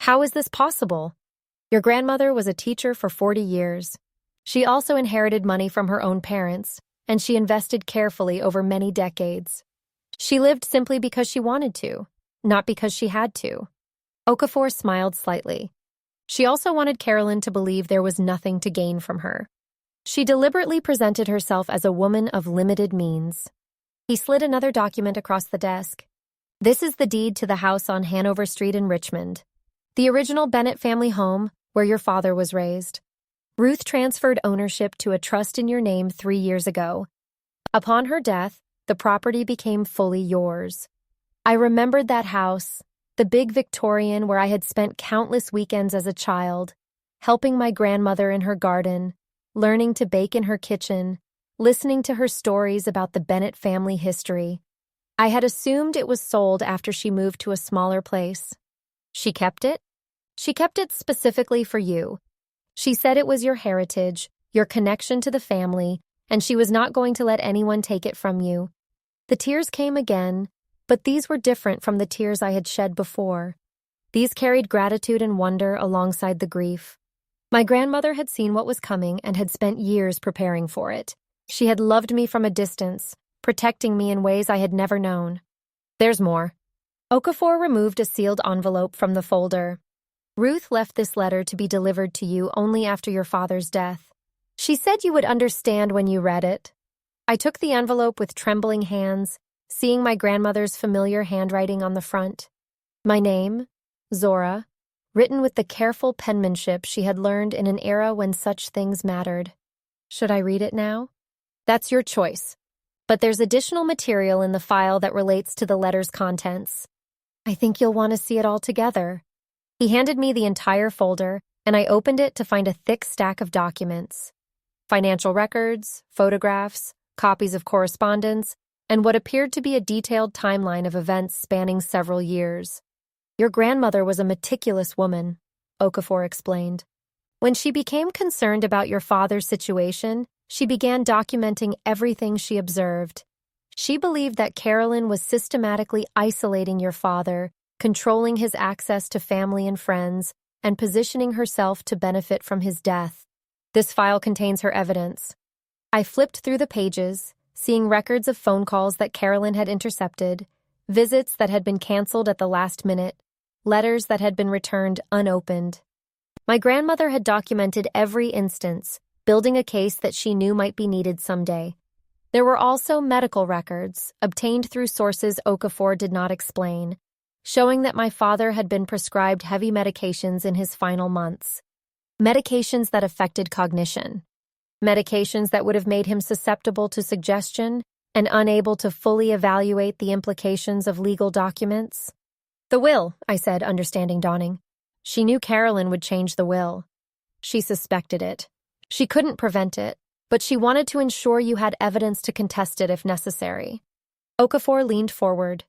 How is this possible? Your grandmother was a teacher for 40 years. She also inherited money from her own parents, and she invested carefully over many decades. She lived simply because she wanted to, not because she had to. Okafor smiled slightly. She also wanted Carolyn to believe there was nothing to gain from her. She deliberately presented herself as a woman of limited means. He slid another document across the desk. This is the deed to the house on Hanover Street in Richmond, the original Bennett family home where your father was raised. Ruth transferred ownership to a trust in your name 3 years ago. Upon her death, the property became fully yours. I remembered that house, the big Victorian where I had spent countless weekends as a child, helping my grandmother in her garden, learning to bake in her kitchen, listening to her stories about the Bennett family history. I had assumed it was sold after she moved to a smaller place. She kept it? She kept it specifically for you. She said it was your heritage, your connection to the family, and she was not going to let anyone take it from you. The tears came again, but these were different from the tears I had shed before. These carried gratitude and wonder alongside the grief. My grandmother had seen what was coming and had spent years preparing for it. She had loved me from a distance, protecting me in ways I had never known. There's more. Okafor removed a sealed envelope from the folder. Ruth left this letter to be delivered to you only after your father's death. She said you would understand when you read it. I took the envelope with trembling hands, seeing my grandmother's familiar handwriting on the front. My name, Zora, written with the careful penmanship she had learned in an era when such things mattered. Should I read it now? That's your choice. But there's additional material in the file that relates to the letter's contents. I think you'll want to see it all together. He handed me the entire folder, and I opened it to find a thick stack of documents. Financial records, photographs, copies of correspondence, and what appeared to be a detailed timeline of events spanning several years. Your grandmother was a meticulous woman, Okafor explained. When she became concerned about your father's situation, she began documenting everything she observed. She believed that Carolyn was systematically isolating your father, controlling his access to family and friends, and positioning herself to benefit from his death. This file contains her evidence. I flipped through the pages, seeing records of phone calls that Carolyn had intercepted, visits that had been canceled at the last minute, letters that had been returned unopened. My grandmother had documented every instance, building a case that she knew might be needed someday. There were also medical records, obtained through sources Okafor did not explain, showing that my father had been prescribed heavy medications in his final months. Medications that affected cognition. Medications that would have made him susceptible to suggestion and unable to fully evaluate the implications of legal documents. The will, I said, understanding dawning. She knew Carolyn would change the will. She suspected it. She couldn't prevent it, but she wanted to ensure you had evidence to contest it if necessary. Okafor leaned forward.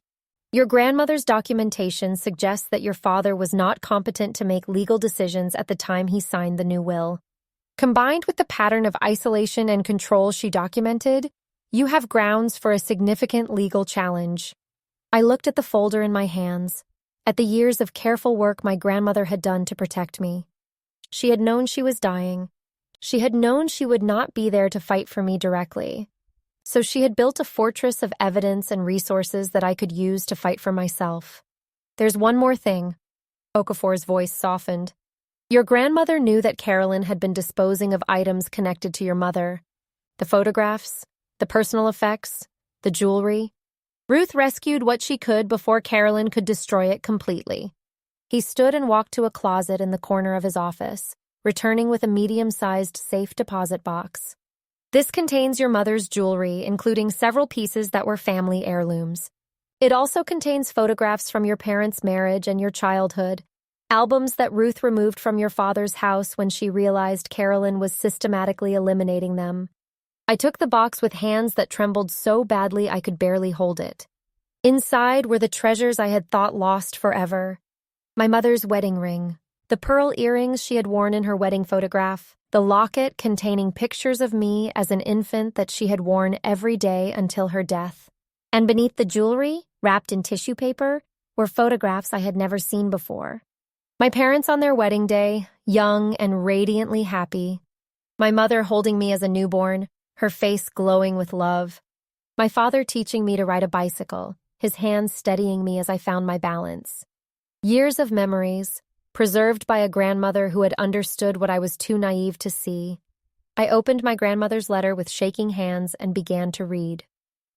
Your grandmother's documentation suggests that your father was not competent to make legal decisions at the time he signed the new will. Combined with the pattern of isolation and control she documented, you have grounds for a significant legal challenge. I looked at the folder in my hands, at the years of careful work my grandmother had done to protect me. She had known she was dying. She had known she would not be there to fight for me directly. So she had built a fortress of evidence and resources that I could use to fight for myself. There's one more thing. Okafor's voice softened. Your grandmother knew that Carolyn had been disposing of items connected to your mother. The photographs, the personal effects, the jewelry. Ruth rescued what she could before Carolyn could destroy it completely. He stood and walked to a closet in the corner of his office, returning with a medium-sized safe deposit box. This contains your mother's jewelry, including several pieces that were family heirlooms. It also contains photographs from your parents' marriage and your childhood, albums that Ruth removed from your father's house when she realized Carolyn was systematically eliminating them. I took the box with hands that trembled so badly I could barely hold it. Inside were the treasures I had thought lost forever. My mother's wedding ring, the pearl earrings she had worn in her wedding photograph, the locket containing pictures of me as an infant that she had worn every day until her death. And beneath the jewelry, wrapped in tissue paper, were photographs I had never seen before. My parents on their wedding day, young and radiantly happy. My mother holding me as a newborn, her face glowing with love. My father teaching me to ride a bicycle, his hands steadying me as I found my balance. Years of memories, preserved by a grandmother who had understood what I was too naive to see. I opened my grandmother's letter with shaking hands and began to read.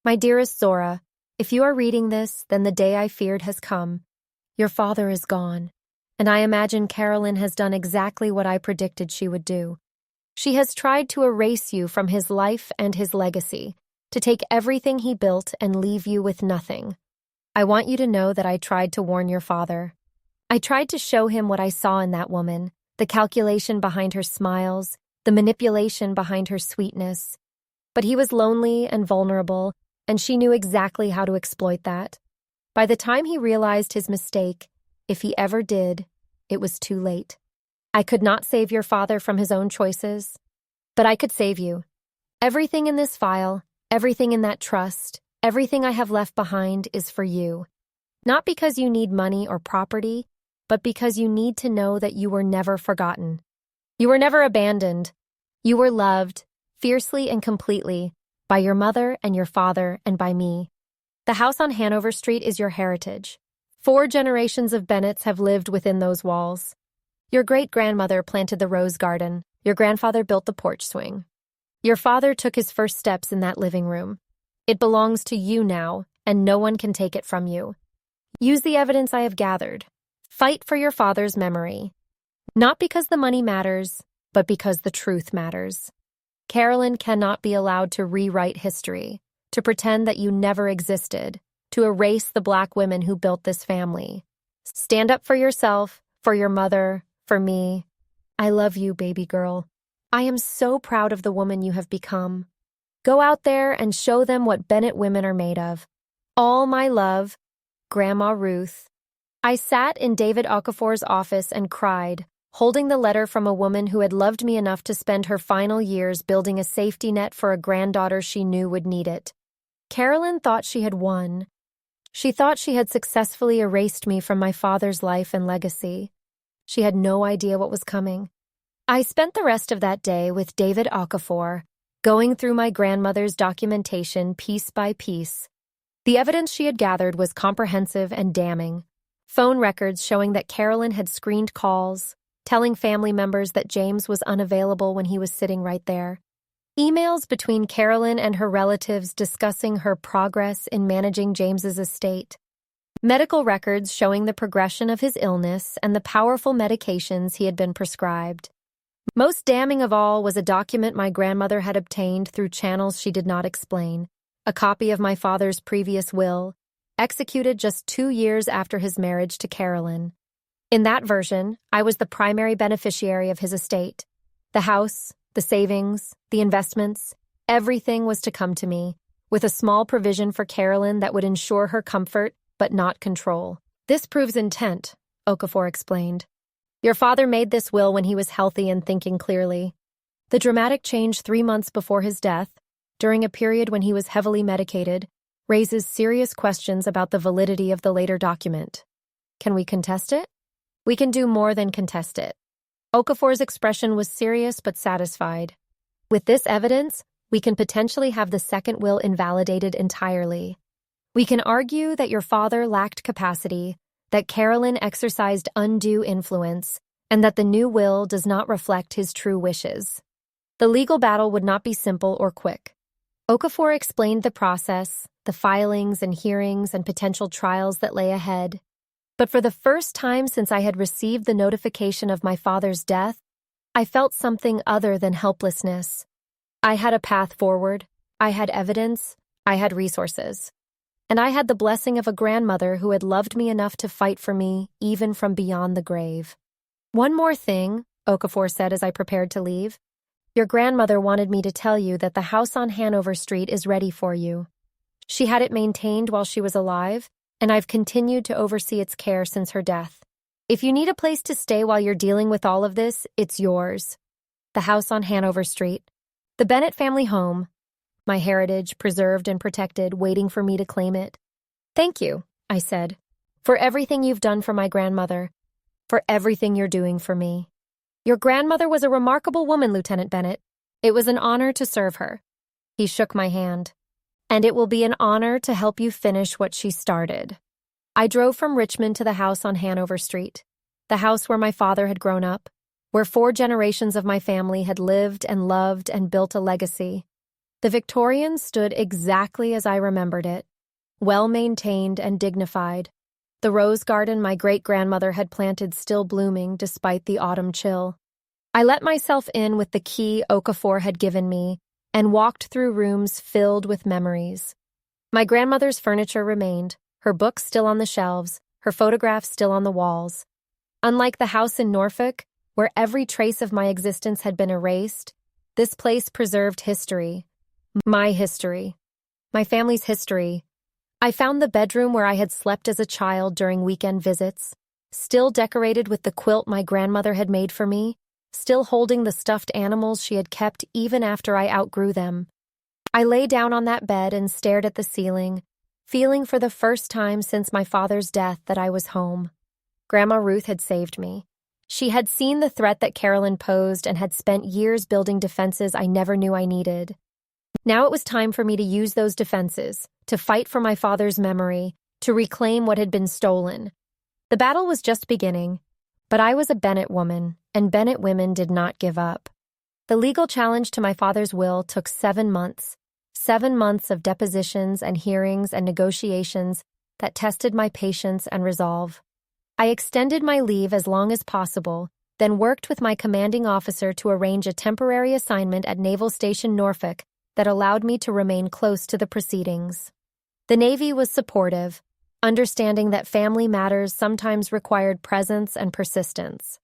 My dearest Zora, if you are reading this, then the day I feared has come. Your father is gone, and I imagine Carolyn has done exactly what I predicted she would do. She has tried to erase you from his life and his legacy, to take everything he built and leave you with nothing. I want you to know that I tried to warn your father. I tried to show him what I saw in that woman, the calculation behind her smiles, the manipulation behind her sweetness. But he was lonely and vulnerable, and she knew exactly how to exploit that. By the time he realized his mistake, if he ever did, it was too late. I could not save your father from his own choices, but I could save you. Everything in this file, everything in that trust, everything I have left behind is for you. Not because you need money or property, but because you need to know that you were never forgotten. You were never abandoned. You were loved, fiercely and completely, by your mother and your father and by me. The house on Hanover Street is your heritage. 4 generations of Bennetts have lived within those walls. Your great-grandmother planted the rose garden. Your grandfather built the porch swing. Your father took his first steps in that living room. It belongs to you now, and no one can take it from you. Use the evidence I have gathered. Fight for your father's memory. Not because the money matters, but because the truth matters. Carolyn cannot be allowed to rewrite history, to pretend that you never existed, to erase the Black women who built this family. Stand up for yourself, for your mother, for me. I love you, baby girl. I am so proud of the woman you have become. Go out there and show them what Bennett women are made of. All my love, Grandma Ruth. I sat in David Okafor's office and cried, holding the letter from a woman who had loved me enough to spend her final years building a safety net for a granddaughter she knew would need it. Carolyn thought she had won. She thought she had successfully erased me from my father's life and legacy. She had no idea what was coming. I spent the rest of that day with David Okafor, going through my grandmother's documentation piece by piece. The evidence she had gathered was comprehensive and damning. Phone records showing that Carolyn had screened calls, telling family members that James was unavailable when he was sitting right there. Emails between Carolyn and her relatives discussing her progress in managing James's estate. Medical records showing the progression of his illness and the powerful medications he had been prescribed. Most damning of all was a document my grandmother had obtained through channels she did not explain, a copy of my father's previous will, executed just 2 years after his marriage to Carolyn. In that version, I was the primary beneficiary of his estate. The house, the savings, the investments, everything was to come to me, with a small provision for Carolyn that would ensure her comfort but not control. This proves intent, Okafor explained. Your father made this will when he was healthy and thinking clearly. The dramatic change 3 months before his death, during a period when he was heavily medicated, raises serious questions about the validity of the later document. Can we contest it? We can do more than contest it. Okafor's expression was serious but satisfied. With this evidence, we can potentially have the second will invalidated entirely. We can argue that your father lacked capacity, that Carolyn exercised undue influence, and that the new will does not reflect his true wishes. The legal battle would not be simple or quick. Okafor explained the process, the filings and hearings and potential trials that lay ahead. But for the first time since I had received the notification of my father's death, I felt something other than helplessness. I had a path forward, I had evidence, I had resources. And I had the blessing of a grandmother who had loved me enough to fight for me, even from beyond the grave. "One more thing," Okafor said as I prepared to leave. "Your grandmother wanted me to tell you that the house on Hanover Street is ready for you. She had it maintained while she was alive, and I've continued to oversee its care since her death. If you need a place to stay while you're dealing with all of this, it's yours. The house on Hanover Street. The Bennett family home. My heritage, preserved and protected, waiting for me to claim it. Thank you," I said, "for everything you've done for my grandmother, for everything you're doing for me. Your grandmother was a remarkable woman, Lieutenant Bennett. It was an honor to serve her." He shook my hand. "And it will be an honor to help you finish what she started." I drove from Richmond to the house on Hanover Street, the house where my father had grown up, where 4 generations of my family had lived and loved and built a legacy. The Victorians stood exactly as I remembered it, well-maintained and dignified. The rose garden my great-grandmother had planted still blooming despite the autumn chill. I let myself in with the key Okafor had given me and walked through rooms filled with memories. My grandmother's furniture remained, her books still on the shelves, her photographs still on the walls. Unlike the house in Norfolk, where every trace of my existence had been erased, this place preserved history. My history. My family's history. I found the bedroom where I had slept as a child during weekend visits, still decorated with the quilt my grandmother had made for me, still holding the stuffed animals she had kept even after I outgrew them. I lay down on that bed and stared at the ceiling, feeling for the first time since my father's death that I was home. Grandma Ruth had saved me. She had seen the threat that Carolyn posed and had spent years building defenses I never knew I needed. Now it was time for me to use those defenses, to fight for my father's memory, to reclaim what had been stolen. The battle was just beginning, but I was a Bennett woman, and Bennett women did not give up. The legal challenge to my father's will took 7 months, 7 months of depositions and hearings and negotiations that tested my patience and resolve. I extended my leave as long as possible, then worked with my commanding officer to arrange a temporary assignment at Naval Station Norfolk that allowed me to remain close to the proceedings. The Navy was supportive, understanding that family matters sometimes required presence and persistence.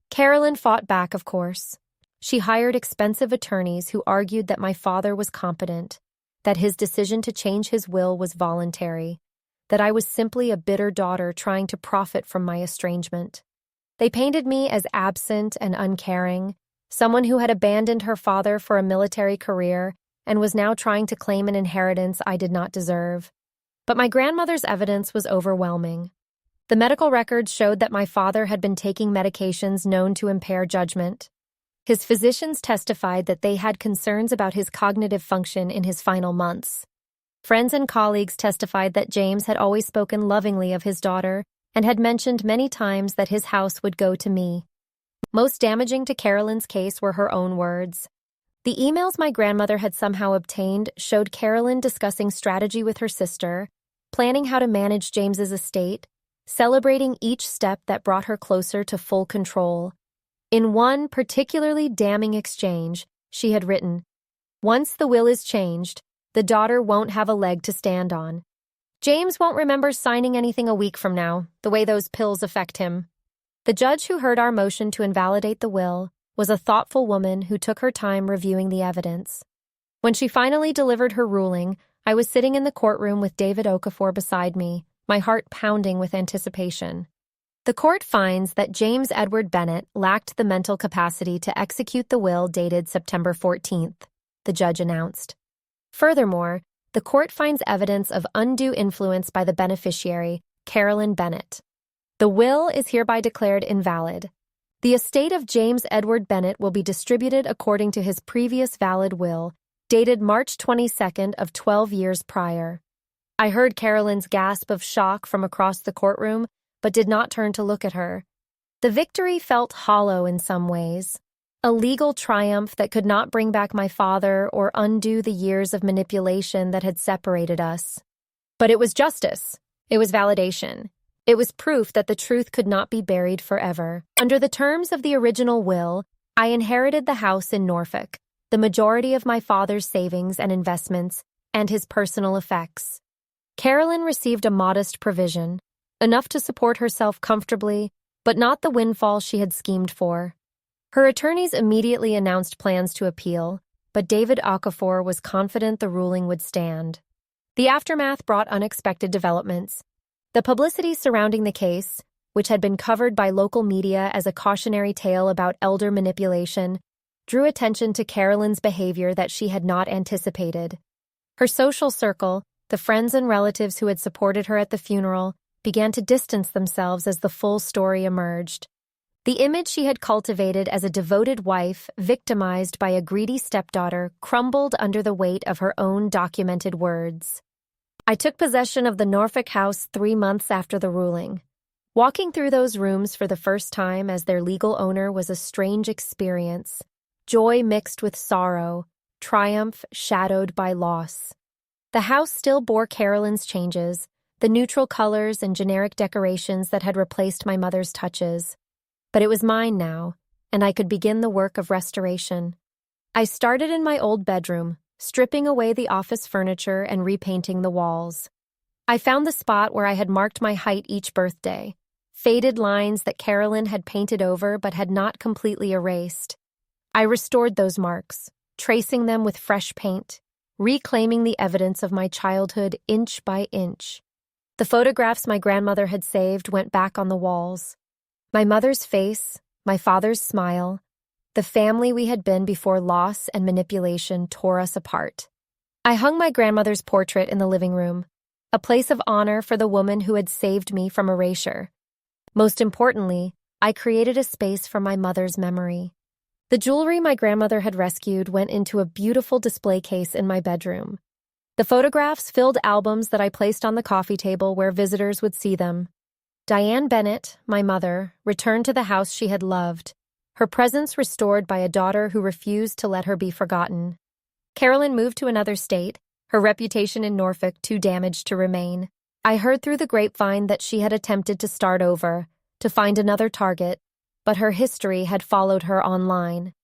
Carolyn fought back, of course. She hired expensive attorneys who argued that my father was competent, that his decision to change his will was voluntary, that I was simply a bitter daughter trying to profit from my estrangement. They painted me as absent and uncaring, someone who had abandoned her father for a military career and was now trying to claim an inheritance I did not deserve. But my grandmother's evidence was overwhelming. The medical records showed that my father had been taking medications known to impair judgment. His physicians testified that they had concerns about his cognitive function in his final months. Friends and colleagues testified that James had always spoken lovingly of his daughter and had mentioned many times that his house would go to me. Most damaging to Carolyn's case were her own words. The emails my grandmother had somehow obtained showed Carolyn discussing strategy with her sister, planning how to manage James's estate, celebrating each step that brought her closer to full control. In one particularly damning exchange, she had written, "Once the will is changed, the daughter won't have a leg to stand on. James won't remember signing anything a week from now, the way those pills affect him." The judge who heard our motion to invalidate the will was a thoughtful woman who took her time reviewing the evidence. When she finally delivered her ruling, I was sitting in the courtroom with David Okafor beside me, my heart pounding with anticipation. The court finds that James Edward Bennett lacked the mental capacity to execute the will dated September 14th, the judge announced. Furthermore, the court finds evidence of undue influence by the beneficiary, Carolyn Bennett. The will is hereby declared invalid. The estate of James Edward Bennett will be distributed according to his previous valid will, dated March 22nd of 12 years prior. I heard Carolyn's gasp of shock from across the courtroom, but did not turn to look at her. The victory felt hollow in some ways. A legal triumph that could not bring back my father or undo the years of manipulation that had separated us. But it was justice. It was validation. It was proof that the truth could not be buried forever. Under the terms of the original will, I inherited the house in Norfolk, the majority of my father's savings and investments, and his personal effects. Carolyn received a modest provision, enough to support herself comfortably, but not the windfall she had schemed for. Her attorneys immediately announced plans to appeal, but David Okafor was confident the ruling would stand. The aftermath brought unexpected developments. The publicity surrounding the case, which had been covered by local media as a cautionary tale about elder manipulation, drew attention to Carolyn's behavior that she had not anticipated. Her social circle, the friends and relatives who had supported her at the funeral, began to distance themselves as the full story emerged. The image she had cultivated as a devoted wife, victimized by a greedy stepdaughter, crumbled under the weight of her own documented words. I took possession of the Norfolk house 3 months after the ruling. Walking through those rooms for the first time as their legal owner was a strange experience. Joy mixed with sorrow, triumph shadowed by loss. The house still bore Carolyn's changes, the neutral colors and generic decorations that had replaced my mother's touches. But it was mine now, and I could begin the work of restoration. I started in my old bedroom, stripping away the office furniture and repainting the walls. I found the spot where I had marked my height each birthday, faded lines that Carolyn had painted over but had not completely erased. I restored those marks, tracing them with fresh paint, reclaiming the evidence of my childhood inch by inch. The photographs my grandmother had saved went back on the walls. My mother's face, my father's smile, the family we had been before loss and manipulation tore us apart. I hung my grandmother's portrait in the living room, a place of honor for the woman who had saved me from erasure. Most importantly, I created a space for my mother's memory. The jewelry my grandmother had rescued went into a beautiful display case in my bedroom. The photographs filled albums that I placed on the coffee table where visitors would see them. Diane Bennett, my mother, returned to the house she had loved, her presence restored by a daughter who refused to let her be forgotten. Carolyn moved to another state, her reputation in Norfolk too damaged to remain. I heard through the grapevine that she had attempted to start over, to find another target, but her history had followed her online.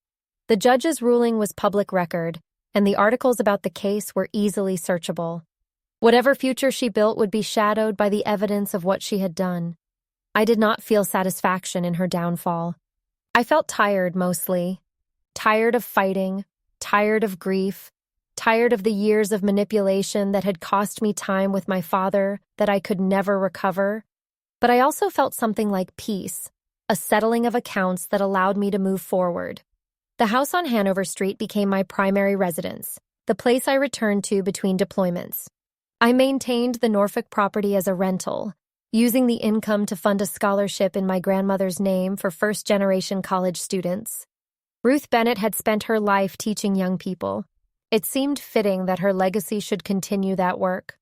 The judge's ruling was public record, and the articles about the case were easily searchable. Whatever future she built would be shadowed by the evidence of what she had done. I did not feel satisfaction in her downfall. I felt tired mostly. Tired of fighting, tired of grief, tired of the years of manipulation that had cost me time with my father that I could never recover. But I also felt something like peace, a settling of accounts that allowed me to move forward. The house on Hanover Street became my primary residence, the place I returned to between deployments. I maintained the Norfolk property as a rental, using the income to fund a scholarship in my grandmother's name for first-generation college students. Ruth Bennett had spent her life teaching young people. It seemed fitting that her legacy should continue that work.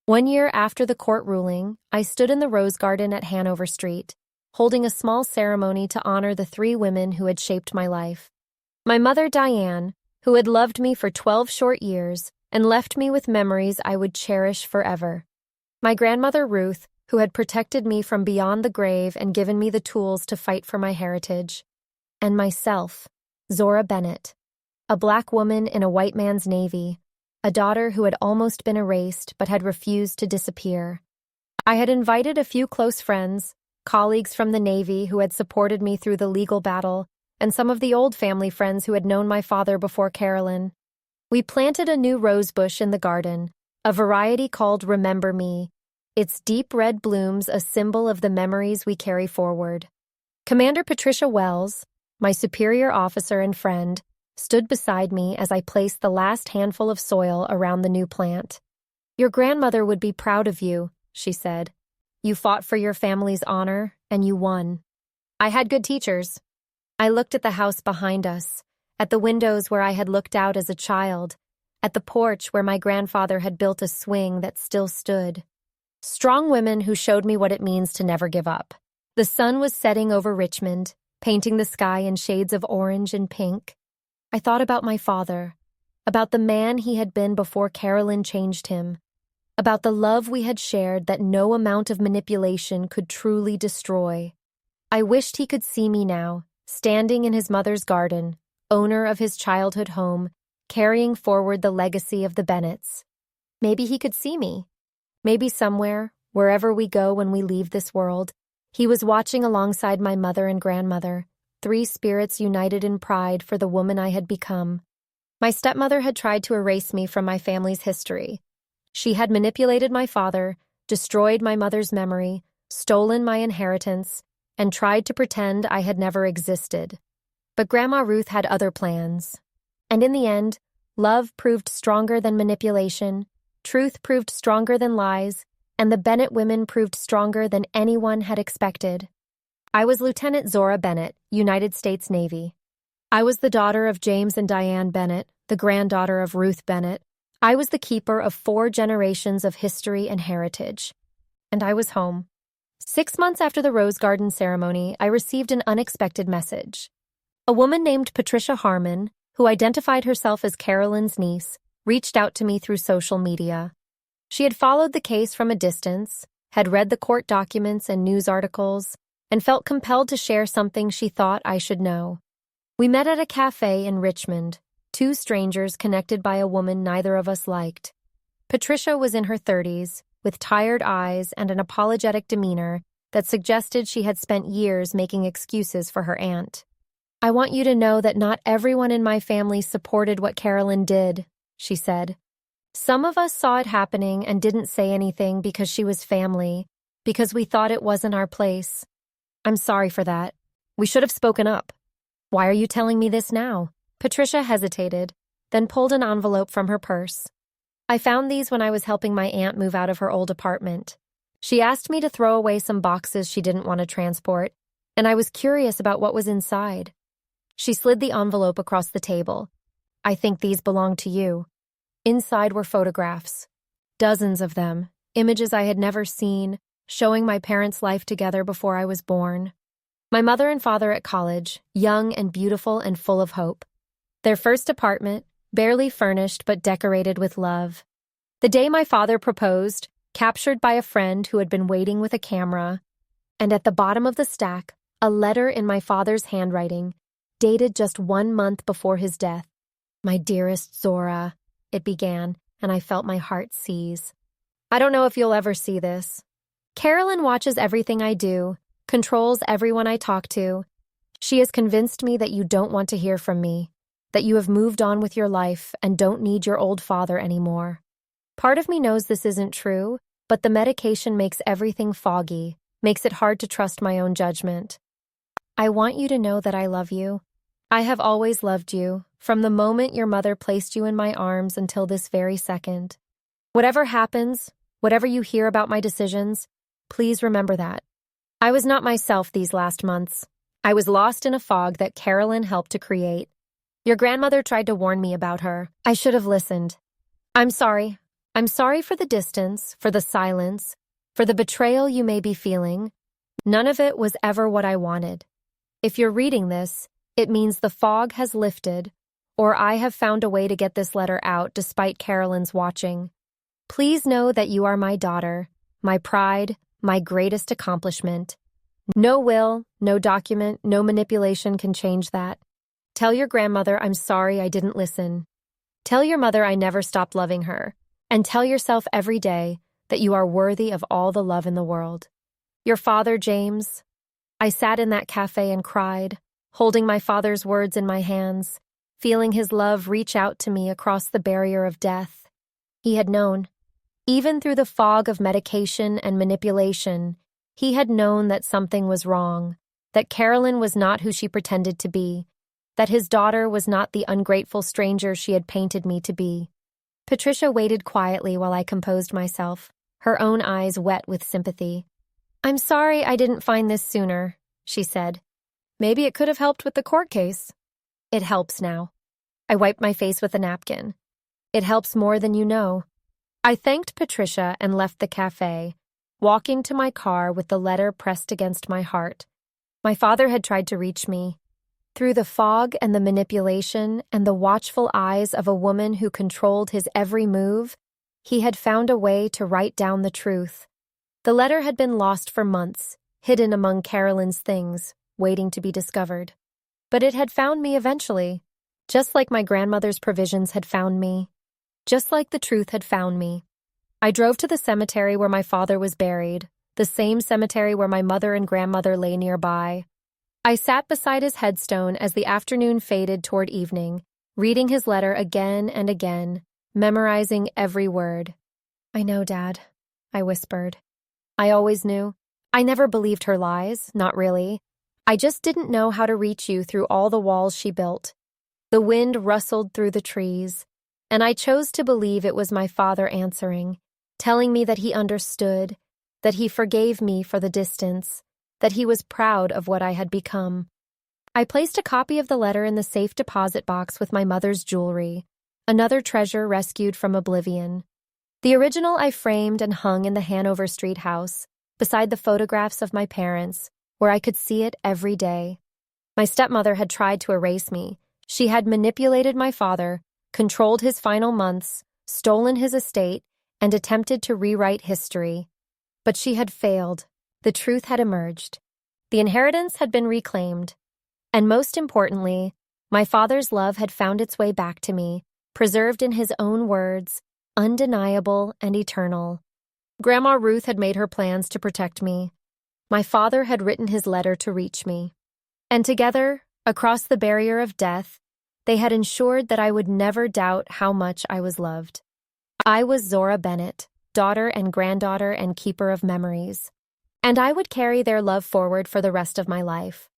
1 year after the court ruling, I stood in the Rose Garden at Hanover Street, holding a small ceremony to honor the 3 women who had shaped my life. My mother, Diane, who had loved me for 12 short years, and left me with memories I would cherish forever. My grandmother, Ruth, who had protected me from beyond the grave and given me the tools to fight for my heritage. And myself, Zora Bennett, a black woman in a white man's navy, a daughter who had almost been erased but had refused to disappear. I had invited a few close friends, colleagues from the Navy who had supported me through the legal battle, and some of the old family friends who had known my father before Carolyn. We planted a new rose bush in the garden, a variety called Remember Me, its deep red blooms a symbol of the memories we carry forward. Commander Patricia Wells, my superior officer and friend, stood beside me as I placed the last handful of soil around the new plant. "Your grandmother would be proud of you," she said. "You fought for your family's honor, and you won." I had good teachers. I looked at the house behind us, at the windows where I had looked out as a child, at the porch where my grandfather had built a swing that still stood. Strong women who showed me what it means to never give up. The sun was setting over Richmond, painting the sky in shades of orange and pink. I thought about my father, about the man he had been before Carolyn changed him, about the love we had shared that no amount of manipulation could truly destroy. I wished he could see me now, standing in his mother's garden, owner of his childhood home, carrying forward the legacy of the Bennetts. Maybe he could see me. Maybe somewhere, wherever we go when we leave this world, he was watching alongside my mother and grandmother, three spirits united in pride for the woman I had become. My stepmother had tried to erase me from my family's history. She had manipulated my father, destroyed my mother's memory, stolen my inheritance, and tried to pretend I had never existed. But Grandma Ruth had other plans. And in the end, love proved stronger than manipulation, truth proved stronger than lies, and the Bennett women proved stronger than anyone had expected. I was Lieutenant Zora Bennett, United States Navy. I was the daughter of James and Diane Bennett, the granddaughter of Ruth Bennett. I was the keeper of 4 generations of history and heritage. And I was home. 6 months after the Rose Garden ceremony, I received an unexpected message. A woman named Patricia Harmon, who identified herself as Carolyn's niece, reached out to me through social media. She had followed the case from a distance, had read the court documents and news articles, and felt compelled to share something she thought I should know. We met at a cafe in Richmond, 2 strangers connected by a woman neither of us liked. Patricia was in her 30s, with tired eyes and an apologetic demeanor that suggested she had spent years making excuses for her aunt. "I want you to know that not everyone in my family supported what Carolyn did," she said. "Some of us saw it happening and didn't say anything because she was family, because we thought it wasn't our place. I'm sorry for that. We should have spoken up." "Why are you telling me this now?" Patricia hesitated, then pulled an envelope from her purse. "I found these when I was helping my aunt move out of her old apartment. She asked me to throw away some boxes she didn't want to transport, and I was curious about what was inside." She slid the envelope across the table. "I think these belong to you." Inside were photographs. Dozens of them, images I had never seen, showing my parents' life together before I was born. My mother and father at college, young and beautiful and full of hope. Their first apartment, barely furnished but decorated with love. The day my father proposed, captured by a friend who had been waiting with a camera. And at the bottom of the stack, a letter in my father's handwriting, dated just 1 month before his death. "My dearest Zora," it began, and I felt my heart seize. "I don't know if you'll ever see this. Carolyn watches everything I do, controls everyone I talk to. She has convinced me that you don't want to hear from me, that you have moved on with your life and don't need your old father anymore. Part of me knows this isn't true, but the medication makes everything foggy, makes it hard to trust my own judgment. I want you to know that I love you. I have always loved you, from the moment your mother placed you in my arms until this very second. Whatever happens, whatever you hear about my decisions, please remember that. I was not myself these last months. I was lost in a fog that Carolyn helped to create. Your grandmother tried to warn me about her. I should have listened. I'm sorry. I'm sorry for the distance, for the silence, for the betrayal you may be feeling. None of it was ever what I wanted. If you're reading this, it means the fog has lifted, or I have found a way to get this letter out despite Carolyn's watching. Please know that you are my daughter, my pride, my greatest accomplishment. No will, no document, no manipulation can change that. Tell your grandmother I'm sorry I didn't listen. Tell your mother I never stopped loving her. And tell yourself every day that you are worthy of all the love in the world. Your father, James. I sat in that cafe and cried, holding my father's words in my hands, feeling his love reach out to me across the barrier of death. He had known. Even through the fog of medication and manipulation, he had known that something was wrong, that Carolyn was not who she pretended to be, that his daughter was not the ungrateful stranger she had painted me to be. Patricia waited quietly while I composed myself, her own eyes wet with sympathy. I'm sorry I didn't find this sooner, she said. Maybe it could have helped with the court case. It helps now. I wiped my face with a napkin. It helps more than you know. I thanked Patricia and left the cafe, walking to my car with the letter pressed against my heart. My father had tried to reach me. Through the fog and the manipulation and the watchful eyes of a woman who controlled his every move, he had found a way to write down the truth. The letter had been lost for months, hidden among Carolyn's things, waiting to be discovered. But it had found me eventually, just like my grandmother's provisions had found me, just like the truth had found me. I drove to the cemetery where my father was buried, the same cemetery where my mother and grandmother lay nearby. I sat beside his headstone as the afternoon faded toward evening, reading his letter again and again, memorizing every word. "I know, Dad," I whispered. I always knew. I never believed her lies, not really. I just didn't know how to reach you through all the walls she built. The wind rustled through the trees, and I chose to believe it was my father answering, telling me that he understood, that he forgave me for the distance, that he was proud of what I had become. I placed a copy of the letter in the safe deposit box with my mother's jewelry, another treasure rescued from oblivion. The original I framed and hung in the Hanover Street house, beside the photographs of my parents, where I could see it every day. My stepmother had tried to erase me. She had manipulated my father, controlled his final months, stolen his estate, and attempted to rewrite history. But she had failed. The truth had emerged. The inheritance had been reclaimed. And most importantly, my father's love had found its way back to me, preserved in his own words, undeniable and eternal. Grandma Ruth had made her plans to protect me. My father had written his letter to reach me. And together, across the barrier of death, they had ensured that I would never doubt how much I was loved. I was Zora Bennett, daughter and granddaughter and keeper of memories. And I would carry their love forward for the rest of my life.